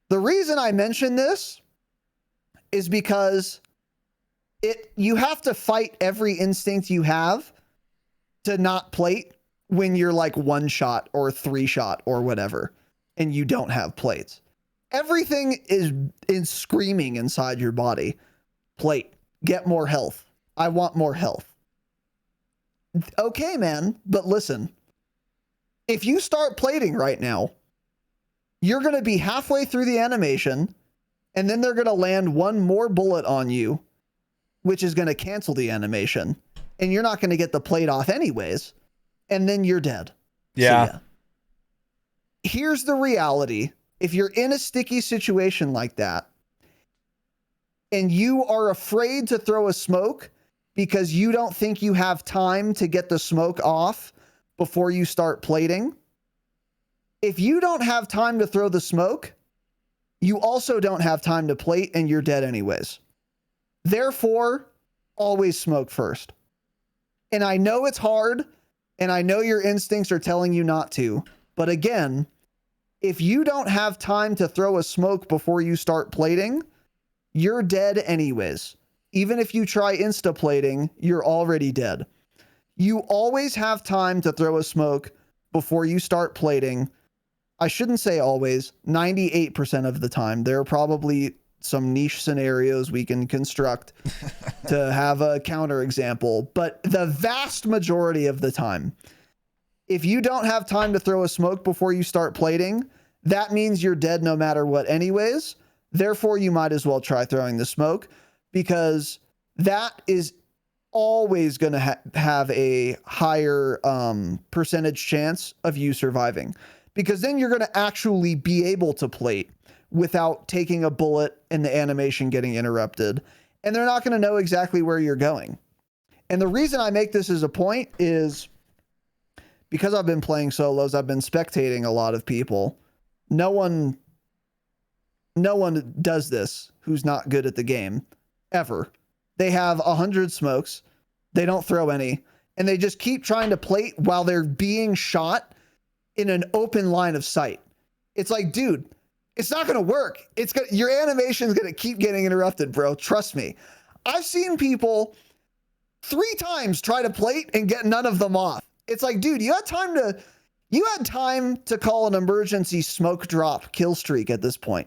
the reason I mention this is because you have to fight every instinct you have to not plate when you're like 1 shot or 3 shot or whatever, and you don't have plates. Everything is screaming inside your body. Plate. Get more health. I want more health. Okay, man, but listen. If you start plating right now, you're going to be halfway through the animation, and then they're going to land 1 more bullet on you, which is going to cancel the animation, and you're not going to get the plate off anyways, and then you're dead. Yeah. Here's the reality. If you're in a sticky situation like that, and you are afraid to throw a smoke because you don't think you have time to get the smoke off before you start plating, if you don't have time to throw the smoke, you also don't have time to plate, and you're dead anyways. Therefore, always smoke first. And I know it's hard, and I know your instincts are telling you not to, but again, if you don't have time to throw a smoke before you start plating, you're dead anyways. Even if you try insta-plating, you're already dead. You always have time to throw a smoke before you start plating. I shouldn't say always, 98% of the time. There are probably some niche scenarios we can construct to have a counter example, but the vast majority of the time, if you don't have time to throw a smoke before you start plating, that means you're dead no matter what anyways. Therefore, you might as well try throwing the smoke, because that is always going to have a higher percentage chance of you surviving, because then you're going to actually be able to plate without taking a bullet and the animation getting interrupted, and they're not going to know exactly where you're going. And the reason I make this as a point is because I've been playing solos, I've been spectating a lot of people. No one does this who's not good at the game, ever. They have 100 smokes, they don't throw any, and they just keep trying to plate while they're being shot in an open line of sight. It's like, dude, it's not going to work. Your animation's going to keep getting interrupted, bro. Trust me. I've seen people 3 times try to plate and get none of them off. It's like, dude, you had time to call an emergency smoke drop kill streak at this point.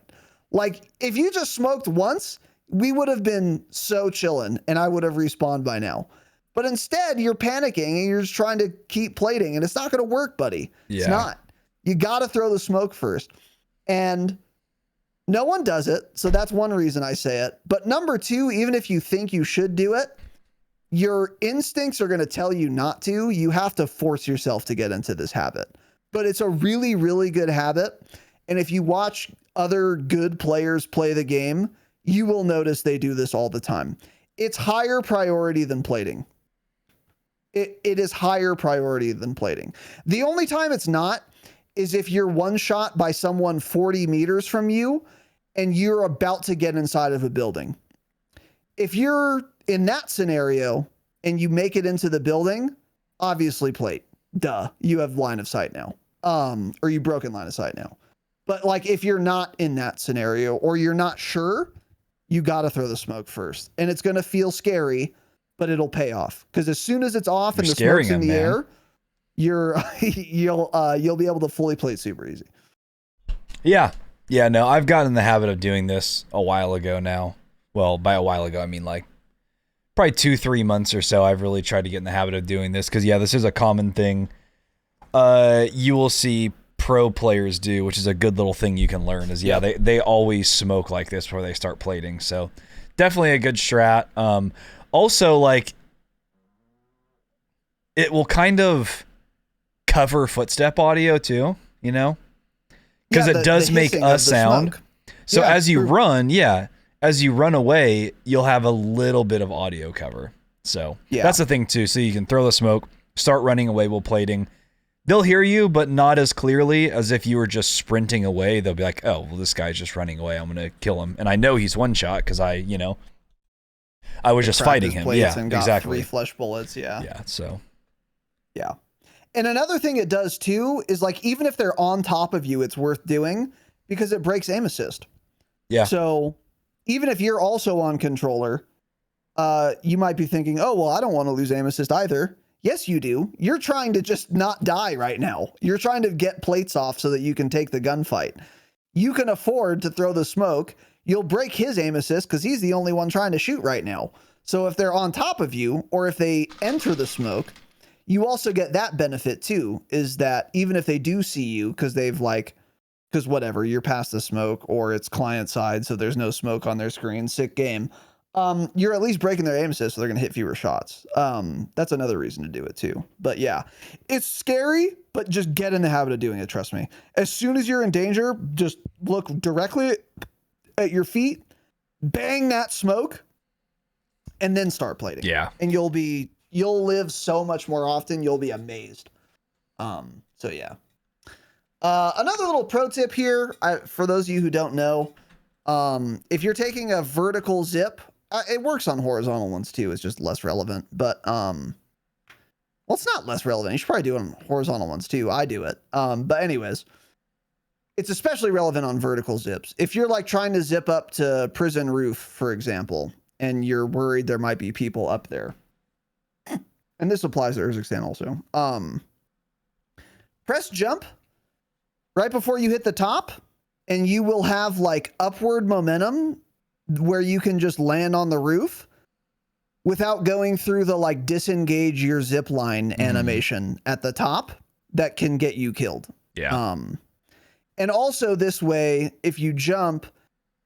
Like, if you just smoked once, we would have been so chilling and I would have respawned by now. But instead, you're panicking and you're just trying to keep plating, and it's not going to work, buddy. Yeah. It's not. You got to throw the smoke first. And no one does it, so that's one reason I say it. But number 2, even if you think you should do it, your instincts are going to tell you not to. You have to force yourself to get into this habit. But it's a really, really good habit. And if you watch other good players play the game, you will notice they do this all the time. It's higher priority than plating. It is higher priority than plating. The only time it's not is if you're one shot by someone 40 meters from you and you're about to get inside of a building. If you're in that scenario and you make it into the building, obviously plate. Duh, you have line of sight now. Or you broken line of sight now. But like, if you're not in that scenario or you're not sure, you got to throw the smoke first. And it's going to feel scary, but it'll pay off. Because as soon as it's off and the smoke's in the air, you'll be able to fully plate super easy. Yeah. Yeah, no, I've gotten in the habit of doing this a while ago now. Well, by a while ago, I mean like probably 2-3 months or so. I've really tried to get in the habit of doing this because, yeah, this is a common thing. You will see pro players do, which is a good little thing you can learn, is they always smoke like this before they start plating. So definitely a good strat. Also, like, it will kind of cover footstep audio too, you know, because it does make a sound. Smoke. So as you run, as you run away, you'll have a little bit of audio cover. So that's the thing too. So you can throw the smoke, start running away while plating. They'll hear you, but not as clearly as if you were just sprinting away. They'll be like, oh, well, this guy's just running away. I'm going to kill him. And I know he's one shot because I was just fighting him. Yeah, and got exactly. 3 flesh bullets. Yeah. Yeah. So. Yeah. And another thing it does too is, like, even if they're on top of you, it's worth doing because it breaks aim assist. Yeah. So even if you're also on controller, you might be thinking, oh, well, I don't want to lose aim assist either. Yes, you do. You're trying to just not die right now. You're trying to get plates off so that you can take the gunfight. You can afford to throw the smoke. You'll break his aim assist because he's the only one trying to shoot right now. So if they're on top of you or if they enter the smoke, you also get that benefit too, is that even if they do see you because because whatever, you're past the smoke or it's client side, so there's no smoke on their screen, sick game. You're at least breaking their aim assist, so they're going to hit fewer shots. That's another reason to do it too. But yeah, it's scary, but just get in the habit of doing it. Trust me. As soon as you're in danger, just look directly at your feet, bang that smoke, and then start plating. Yeah. And you'll live so much more often. You'll be amazed. So yeah. Another little pro tip here, for those of you who don't know, if you're taking a vertical zip, it works on horizontal ones too. It's just less relevant, but, well, it's not less relevant. You should probably do it on horizontal ones too. I do it. But anyways, it's especially relevant on vertical zips. If you're like trying to zip up to prison roof, for example, and you're worried there might be people up there, and this applies to Urzikstan also. Press jump right before you hit the top, and you will have like upward momentum where you can just land on the roof without going through the like disengage your zip line animation at the top that can get you killed. Yeah. And also this way, if you jump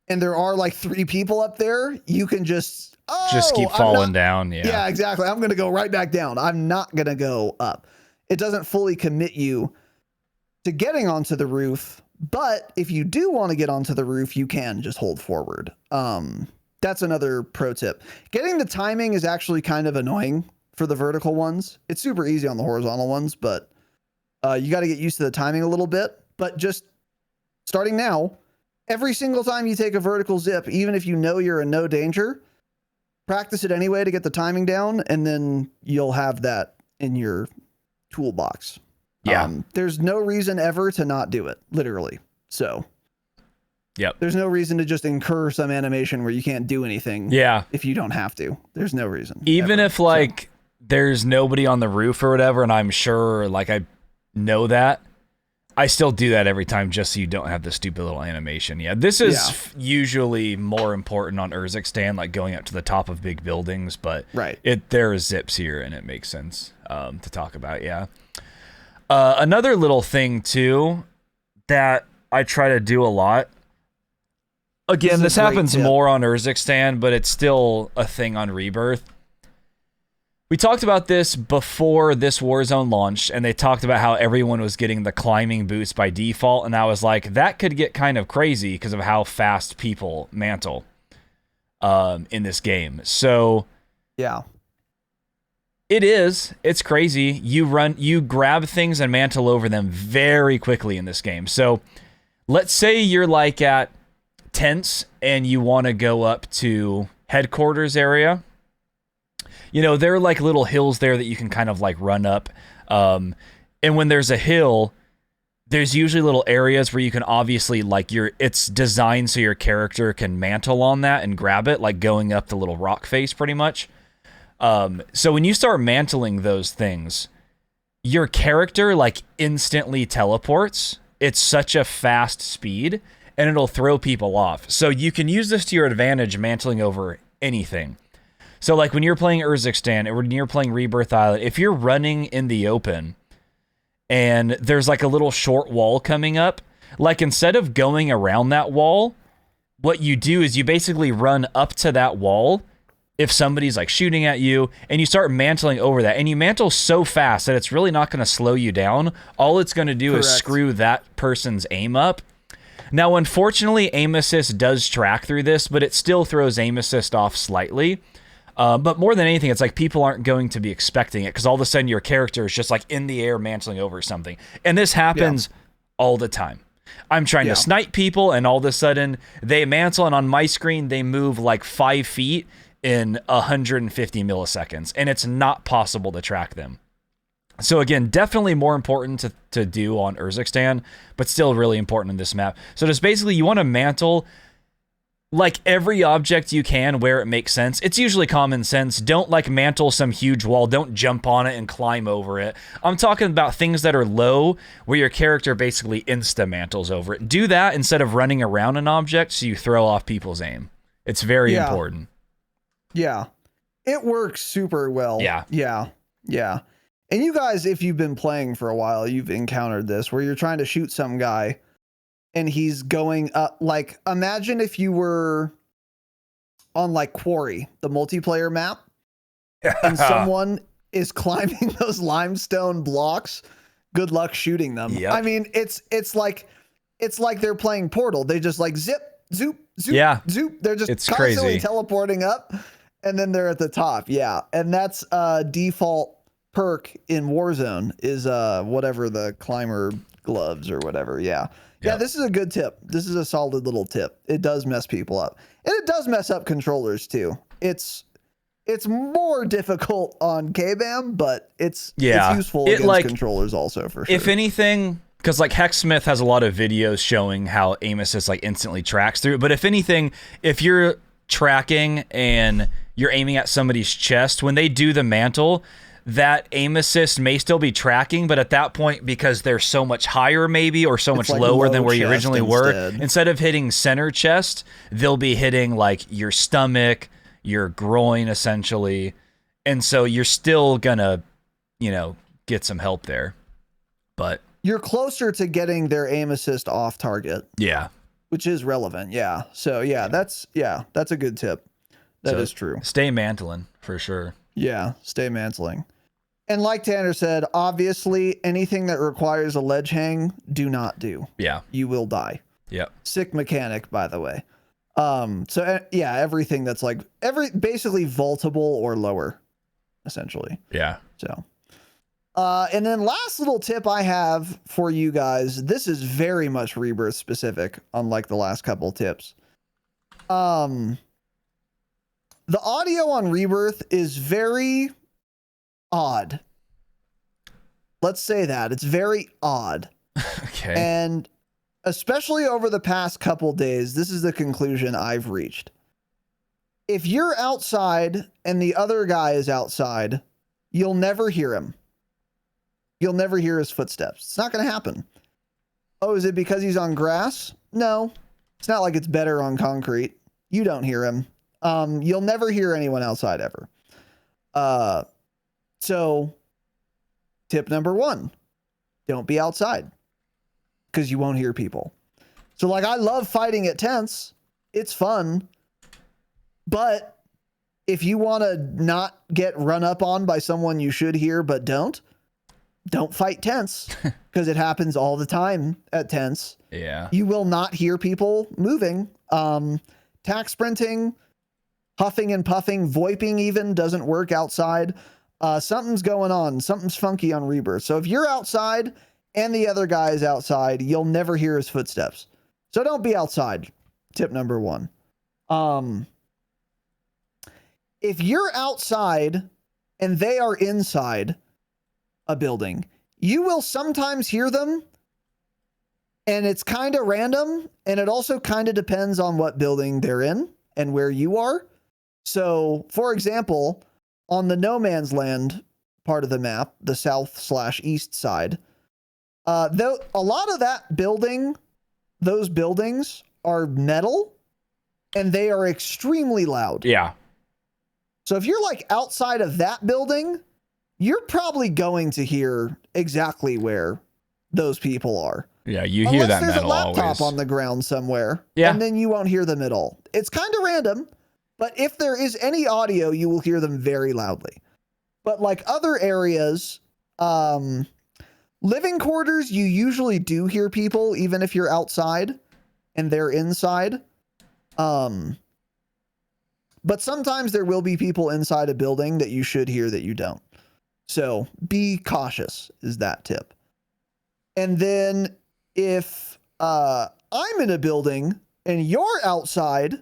and there are like 3 people up there, you can just keep falling down. Yeah. Yeah, exactly. I'm going to go right back down. I'm not going to go up. It doesn't fully commit you to getting onto the roof, but if you do want to get onto the roof, you can just hold forward. That's another pro tip. Getting the timing is actually kind of annoying for the vertical ones. It's super easy on the horizontal ones, but you got to get used to the timing a little bit. But just starting now, every single time you take a vertical zip, even if you know you're in no danger, practice it anyway to get the timing down, and then you'll have that in your toolbox. Yeah. There's no reason ever to not do it, literally. So yep. There's no reason to just incur some animation where you can't do anything. Yeah. If you don't have to. There's no reason. Even if like there's nobody on the roof or whatever, and I'm sure like I know that, I still do that every time just so you don't have the stupid little animation. Yeah, this is usually more important on Urzikstan, like going up to the top of big buildings, but there are zips here and it makes sense to talk about, yeah. Another little thing too that I try to do a lot, again, this happens more on Urzikstan, but it's still a thing on Rebirth. We talked about this before this Warzone launched, and they talked about how everyone was getting the climbing boost by default, and I was like, that could get kind of crazy because of how fast people mantle in this game. So yeah, it's crazy. You grab things and mantle over them very quickly in this game. So let's say you're like at tents and you want to go up to headquarters area. You know, there are like little hills there that you can kind of like run up. And when there's a hill, there's usually little areas where you can obviously like it's designed so your character can mantle on that and grab it, like going up the little rock face pretty much. So when you start mantling those things, your character like instantly teleports. It's such a fast speed and it'll throw people off. So you can use this to your advantage, mantling over anything. So like when you're playing Urzikstan or when you're playing Rebirth Island, if you're running in the open and there's like a little short wall coming up, like instead of going around that wall, what you do is you basically run up to that wall if somebody's like shooting at you and you start mantling over that. And you mantle so fast that it's really not going to slow you down. All it's going to do is screw that person's aim up. Now, unfortunately, aim assist does track through this, but it still throws aim assist off slightly. But more than anything, it's like people aren't going to be expecting it because all of a sudden your character is just like in the air mantling over something. And this happens all the time. I'm trying to snipe people and all of a sudden they mantle and on my screen they move like 5 feet in 150 milliseconds and it's not possible to track them. So again, definitely more important to do on Urzikstan, but still really important in this map. So just basically you want to mantle like every object you can where it makes sense. It's usually common sense. Don't like mantle some huge wall. Don't jump on it and climb over it. I'm talking about things that are low where your character basically insta-mantles over it. Do that instead of running around an object so you throw off people's aim. It's very important. Yeah. It works super well. Yeah. Yeah. Yeah. And you guys, if you've been playing for a while, you've encountered this where you're trying to shoot some guy and he's going up. Like, imagine if you were on like Quarry, the multiplayer map, and someone is climbing those limestone blocks. Good luck shooting them. Yep. I mean, it's like they're playing Portal. They just like zip, zoop, zoop, zoop. They're just constantly teleporting up, and then they're at the top. Yeah, and that's default perk in Warzone is whatever the climber gloves or whatever. Yeah. Yeah, this is a good tip. This is a solid little tip. It does mess people up. And it does mess up controllers too. It's more difficult on K-Bam, but it's useful against controllers also for sure. If anything, because like Hexsmith has a lot of videos showing how aim assist like instantly tracks through. But if anything, if you're tracking and you're aiming at somebody's chest, when they do the mantle, that aim assist may still be tracking, but at that point, because they're so much higher maybe, or so much like lower than where you originally were, instead of hitting center chest, they'll be hitting like your stomach, your groin essentially. And so you're still gonna, get some help there. But you're closer to getting their aim assist off target. Yeah. Which is relevant. Yeah. So that's a good tip. That is true. Stay mantling for sure. Yeah, stay mantling. And like Tanner said, obviously anything that requires a ledge hang, do not do. Yeah. You will die. Yep. Sick mechanic, by the way. So yeah, everything that's like basically vaultable or lower, essentially. Yeah. So and then last little tip I have for you guys, this is very much Rebirth specific, unlike the last couple tips. The audio on Rebirth is very odd. Let's say that. It's very odd. Okay. And especially over the past couple days, this is the conclusion I've reached. If you're outside and the other guy is outside, you'll never hear him. You'll never hear his footsteps. It's not going to happen. Oh, is it because he's on grass? No. It's not like it's better on concrete. You don't hear him. You'll never hear anyone outside ever. So tip number 1, don't be outside because you won't hear people. So like, I love fighting at tents. It's fun. But if you want to not get run up on by someone you should hear, but don't fight tents because it happens all the time at tents. Yeah. You will not hear people moving. Tack sprinting, huffing and puffing, voiping even doesn't work outside. Something's going on. Something's funky on Rebirth. So if you're outside and the other guy is outside, you'll never hear his footsteps. So don't be outside. Tip number 1. If you're outside and they are inside a building, you will sometimes hear them, and it's kind of random, and it also kind of depends on what building they're in and where you are. So, for example, on the No Man's Land part of the map, the south/east side, though a lot of that building, those buildings are metal, and they are extremely loud. Yeah. So if you're like outside of that building, you're probably going to hear exactly where those people are. Yeah, you hear that metal always. Unless there's a laptop on the ground somewhere, yeah, and then you won't hear them at all. It's kind of random, but if there is any audio, you will hear them very loudly. But like other areas, living quarters, you usually do hear people, even if you're outside and they're inside. But sometimes there will be people inside a building that you should hear that you don't. So be cautious is that tip. And then if I'm in a building and you're outside,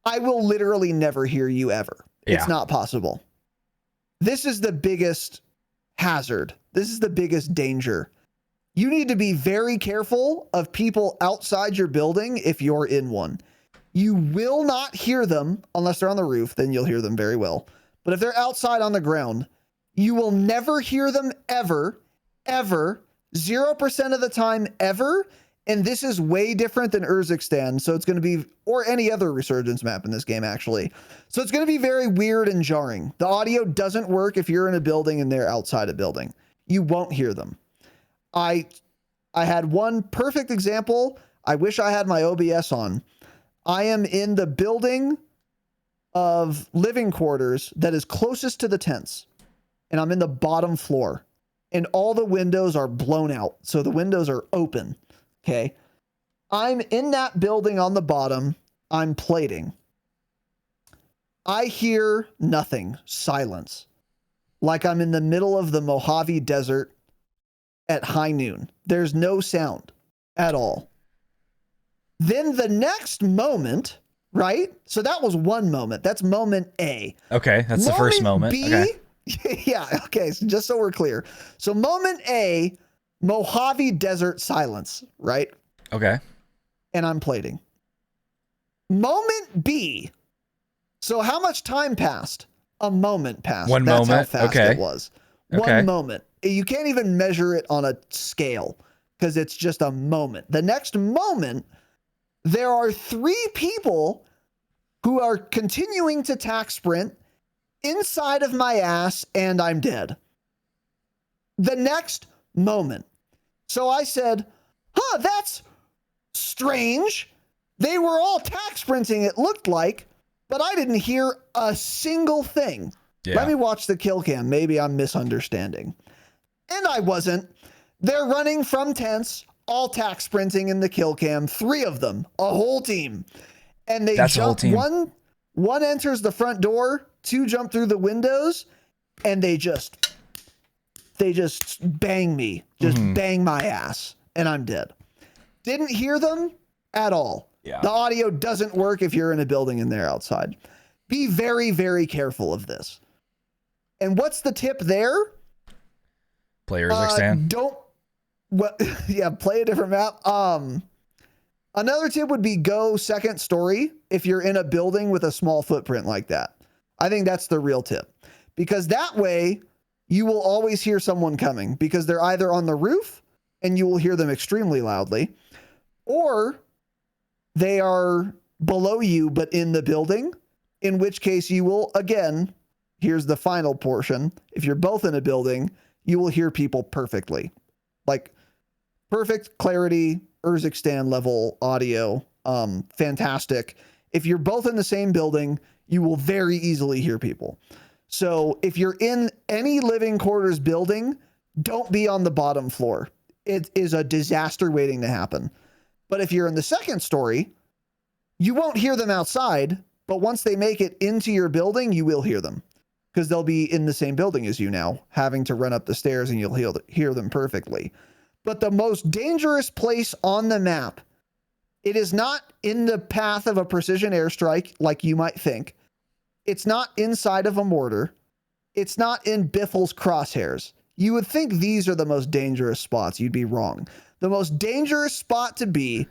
I will literally never hear you ever. Yeah. It's not possible. This is the biggest hazard. This is the biggest danger. You need to be very careful of people outside your building if you're in one. You will not hear them unless they're on the roof, then you'll hear them very well. But if they're outside on the ground, you will never hear them ever, 0% of the time ever. And this is way different than Urzikstan. So it's going to be, or any other Resurgence map in this game, actually. So it's going to be very weird and jarring. The audio doesn't work if you're in a building and they're outside a building. You won't hear them. I had one perfect example. I wish I had my OBS on. I am in the building of living quarters that is closest to the tents. And I'm in the bottom floor. And all the windows are blown out. So the windows are open. Okay. I'm in that building on the bottom. I'm plating. I hear nothing. Silence. Like I'm in the middle of the Mojave Desert at high noon. There's no sound at all. Then the next moment, right? So that was one moment. That's moment A. Okay, that's the first moment. B, okay. Yeah, okay, so just so we're clear. So moment A, Mojave Desert silence, right? Okay. And I'm plating. Moment B. So how much time passed? a moment passed. One That's moment. how fast it was. Okay. One moment. You can't even measure it on a scale because it's just a moment. The next moment, there are 3 people who are continuing to tack sprint inside of my ass, and I'm dead. The next moment. So I said, that's strange. They were all tack sprinting, it looked like, but I didn't hear a single thing. Yeah. Let me watch the kill cam. Maybe I'm misunderstanding. And I wasn't. They're running from tents, all tack sprinting in the kill cam. 3 of them, a whole team. And they jump. One enters the front door, 2 jump through the windows, and they just bang me, bang my ass, and I'm dead. Didn't hear them at all. Yeah. The audio doesn't work if you're in a building and they're outside. Be very, very careful of this. And what's the tip there? Play Urzikstan. Play a different map. Another tip would be go second story if you're in a building with a small footprint like that. I think that's the real tip, because that way you will always hear someone coming, because they're either on the roof and you will hear them extremely loudly, or they are below you but in the building, in which case you will, again, here's the final portion. If you're both in a building, you will hear people perfectly. Like perfect clarity, Urzikstan level audio. Fantastic. If you're both in the same building, you will very easily hear people. So if you're in any living quarters building, don't be on the bottom floor. It is a disaster waiting to happen. But if you're in the second story, you won't hear them outside, but once they make it into your building, you will hear them, because they'll be in the same building as you now, having to run up the stairs, and you'll hear them perfectly. But the most dangerous place on the map, it is not in the path of a precision airstrike like you might think. It's not inside of a mortar. It's not in Biffle's crosshairs. You would think these are the most dangerous spots. You'd be wrong. The most dangerous spot to be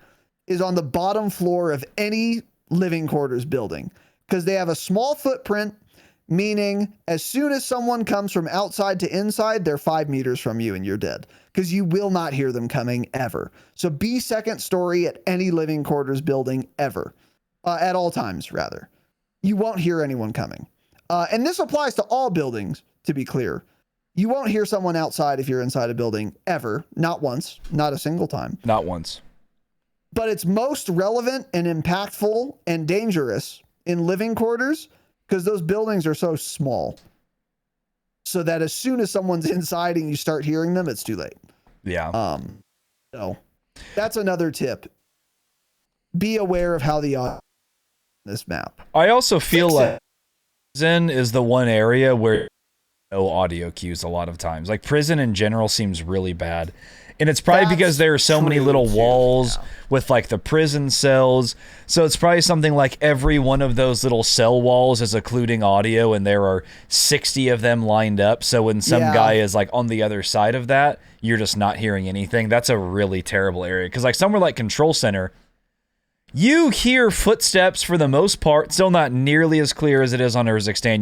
is on the bottom floor of any living quarters building, because they have a small footprint, meaning as soon as someone comes from outside to inside, they're 5 meters from you and you're dead, because you will not hear them coming ever. So be second story at any living quarters building ever, at all times, rather. You won't hear anyone coming. And this applies to all buildings, to be clear. You won't hear someone outside if you're inside a building ever. Not once. Not a single time. Not once. But it's most relevant and impactful and dangerous in living quarters, because those buildings are so small. So that as soon as someone's inside and you start hearing them, it's too late. Yeah. So that's another tip. Be aware of how the audio this map. I also feel like prison is the one area where no audio cues a lot of times. Like prison in general seems really bad. And it's probably because there are so many little walls with like the prison cells. So it's probably something like every one of those little cell walls is occluding audio, and there are 60 of them lined up. So when some guy is like on the other side of that, you're just not hearing anything. That's a really terrible area. Because like somewhere like Control Center, you hear footsteps for the most part, still not nearly as clear as it is on Urzikstan.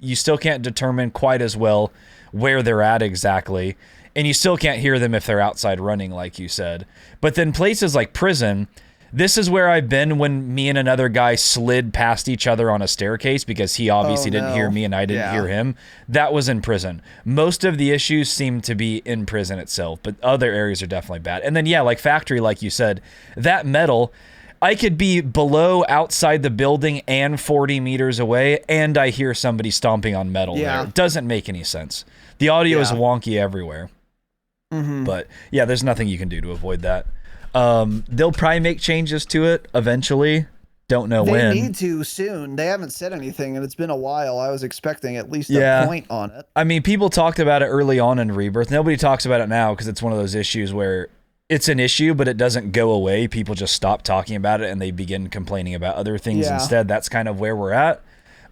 You still can't determine quite as well where they're at exactly. And you still can't hear them if they're outside running, like you said. But then places like prison, this is where I've been when me and another guy slid past each other on a staircase, because he obviously didn't hear me and I didn't hear him. That was in prison. Most of the issues seem to be in prison itself, but other areas are definitely bad. And then, like factory, like you said, that metal, I could be below outside the building and 40 meters away, and I hear somebody stomping on metal there. It doesn't make any sense. The audio is wonky everywhere. Mm-hmm. But yeah, there's nothing you can do to avoid that. They'll probably make changes to it eventually. Don't know when. They need to soon. They haven't said anything, and it's been a while. I was expecting at least a point on it. I mean, people talked about it early on in Rebirth. Nobody talks about it now because it's one of those issues where it's an issue, but it doesn't go away. People just stop talking about it and they begin complaining about other things instead. That's kind of where we're at.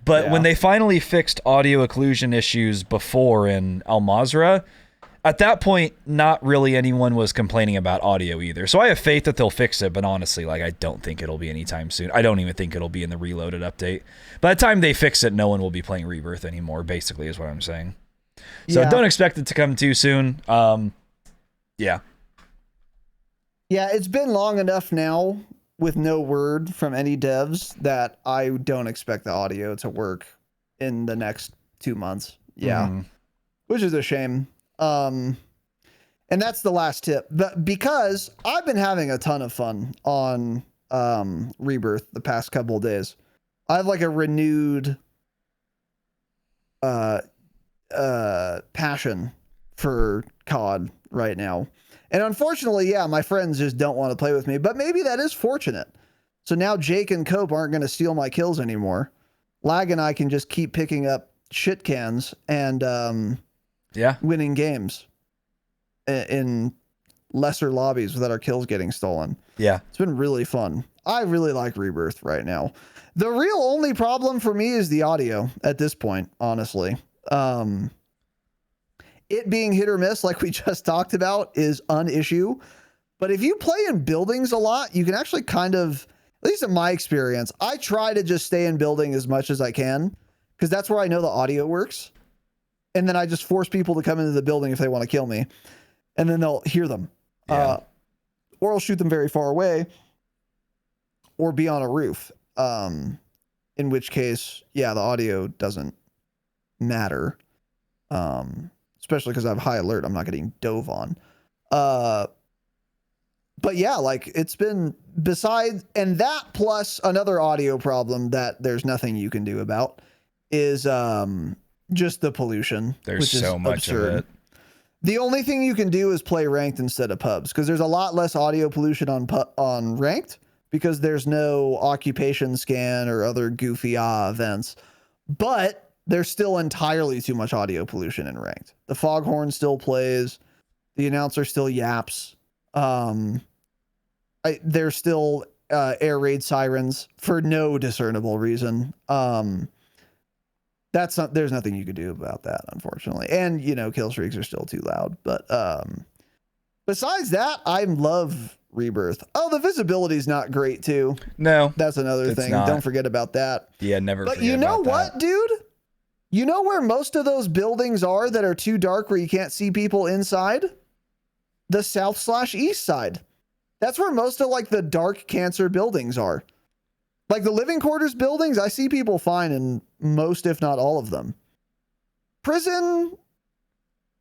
But when they finally fixed audio occlusion issues before in Al Mazrah, at that point, not really anyone was complaining about audio either. So I have faith that they'll fix it, but honestly, like, I don't think it'll be anytime soon. I don't even think it'll be in the Reloaded update. By the time they fix it, no one will be playing Rebirth anymore, basically, is what I'm saying. So don't expect it to come too soon. Yeah. Yeah, it's been long enough now with no word from any devs that I don't expect the audio to work in the next 2 months. Yeah. Which is a shame. And that's the last tip. But because I've been having a ton of fun on Rebirth the past couple of days. I have like a renewed passion for COD right now. And unfortunately, yeah, my friends just don't want to play with me, but maybe that is fortunate. So now Jake and Cope aren't going to steal my kills anymore. Lag and I can just keep picking up shit cans and winning games in lesser lobbies without our kills getting stolen. Yeah. It's been really fun. I really like Rebirth right now. The real only problem for me is the audio at this point, honestly. It being hit or miss, like we just talked about, is an issue. But if you play in buildings a lot, you can actually kind of, at least in my experience, I try to just stay in building as much as I can because that's where I know the audio works. And then I just force people to come into the building if they want to kill me. And then they'll hear them. Yeah. Or I'll shoot them very far away or be on a roof. In which case, yeah, the audio doesn't matter. Especially because I have high alert. I'm not getting dove on. But yeah, like it's been besides, and that plus another audio problem that there's nothing you can do about is just the pollution. There's so much of it. The only thing you can do is play ranked instead of pubs because there's a lot less audio pollution on ranked because there's no occupation scan or other goofy events. But there's still entirely too much audio pollution in ranked. The foghorn still plays. The announcer still yaps. There's still air raid sirens for no discernible reason. There's nothing you could do about that, unfortunately. And, kill streaks are still too loud. But besides that, I love Rebirth. Oh, the visibility is not great, too. No. That's another thing. Not. Don't forget about that. Yeah, never But forget you know about what, that. dude? You know where most of those buildings are that are too dark where you can't see people inside? The south/east side. That's where most of like the dark cancer buildings are. Like the living quarters buildings, I see people fine in most, if not all of them. Prison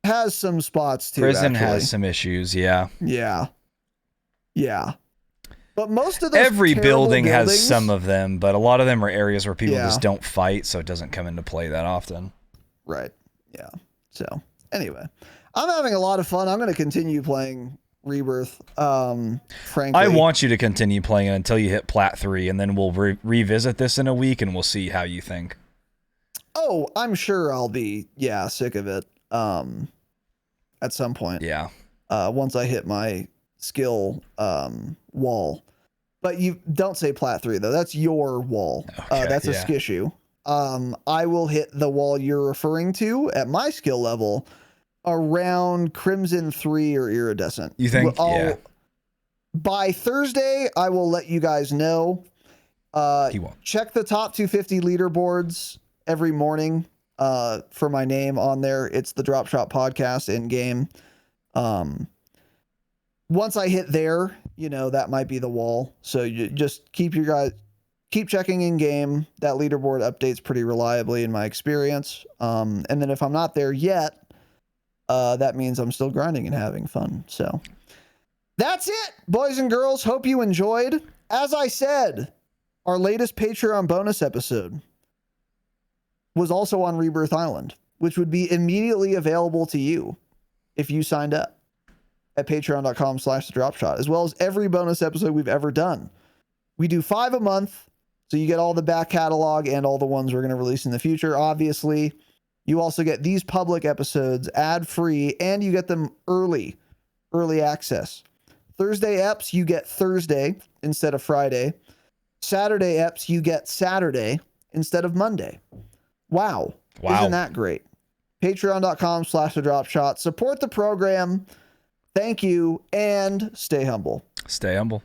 has some spots too. Prison actually has some issues, yeah. Yeah. Yeah. But most of those every building buildings, has some of them, but a lot of them are areas where people Yeah. just don't fight, so it doesn't come into play that often. Right. Yeah. So anyway, I'm having a lot of fun. I'm going to continue playing Rebirth. Frankly, I want you to continue playing it until you hit Plat 3, and then we'll revisit this in a week, and we'll see how you think. Oh, I'm sure I'll be sick of it. At some point. Yeah. Once I hit my skill wall. But you don't say Plat 3 though. That's your wall. Okay, that's a skissue. I will hit the wall you're referring to at my skill level around Crimson 3 or Iridescent. You think? Yeah. By Thursday, I will let you guys know. He won't. Check the top 250 leaderboards every morning for my name on there. It's the Dropshot podcast in game. Once I hit there, that might be the wall. So you just keep checking in game. That leaderboard updates pretty reliably in my experience. And then if I'm not there yet, that means I'm still grinding and having fun. So that's it, boys and girls. Hope you enjoyed. As I said, our latest Patreon bonus episode was also on Rebirth Island, which would be immediately available to you if you signed up at patreon.com/dropshot, as well as every bonus episode we've ever done. We do 5 a month, so you get all the back catalog and all the ones we're going to release in the future. Obviously, you also get these public episodes ad-free, and you get them early access. Thursday eps, you get Thursday instead of Friday. Saturday eps, you get Saturday instead of Monday. Wow. Isn't that great? Patreon.com/thedropshot. Support the program. Thank you, and stay humble. Stay humble.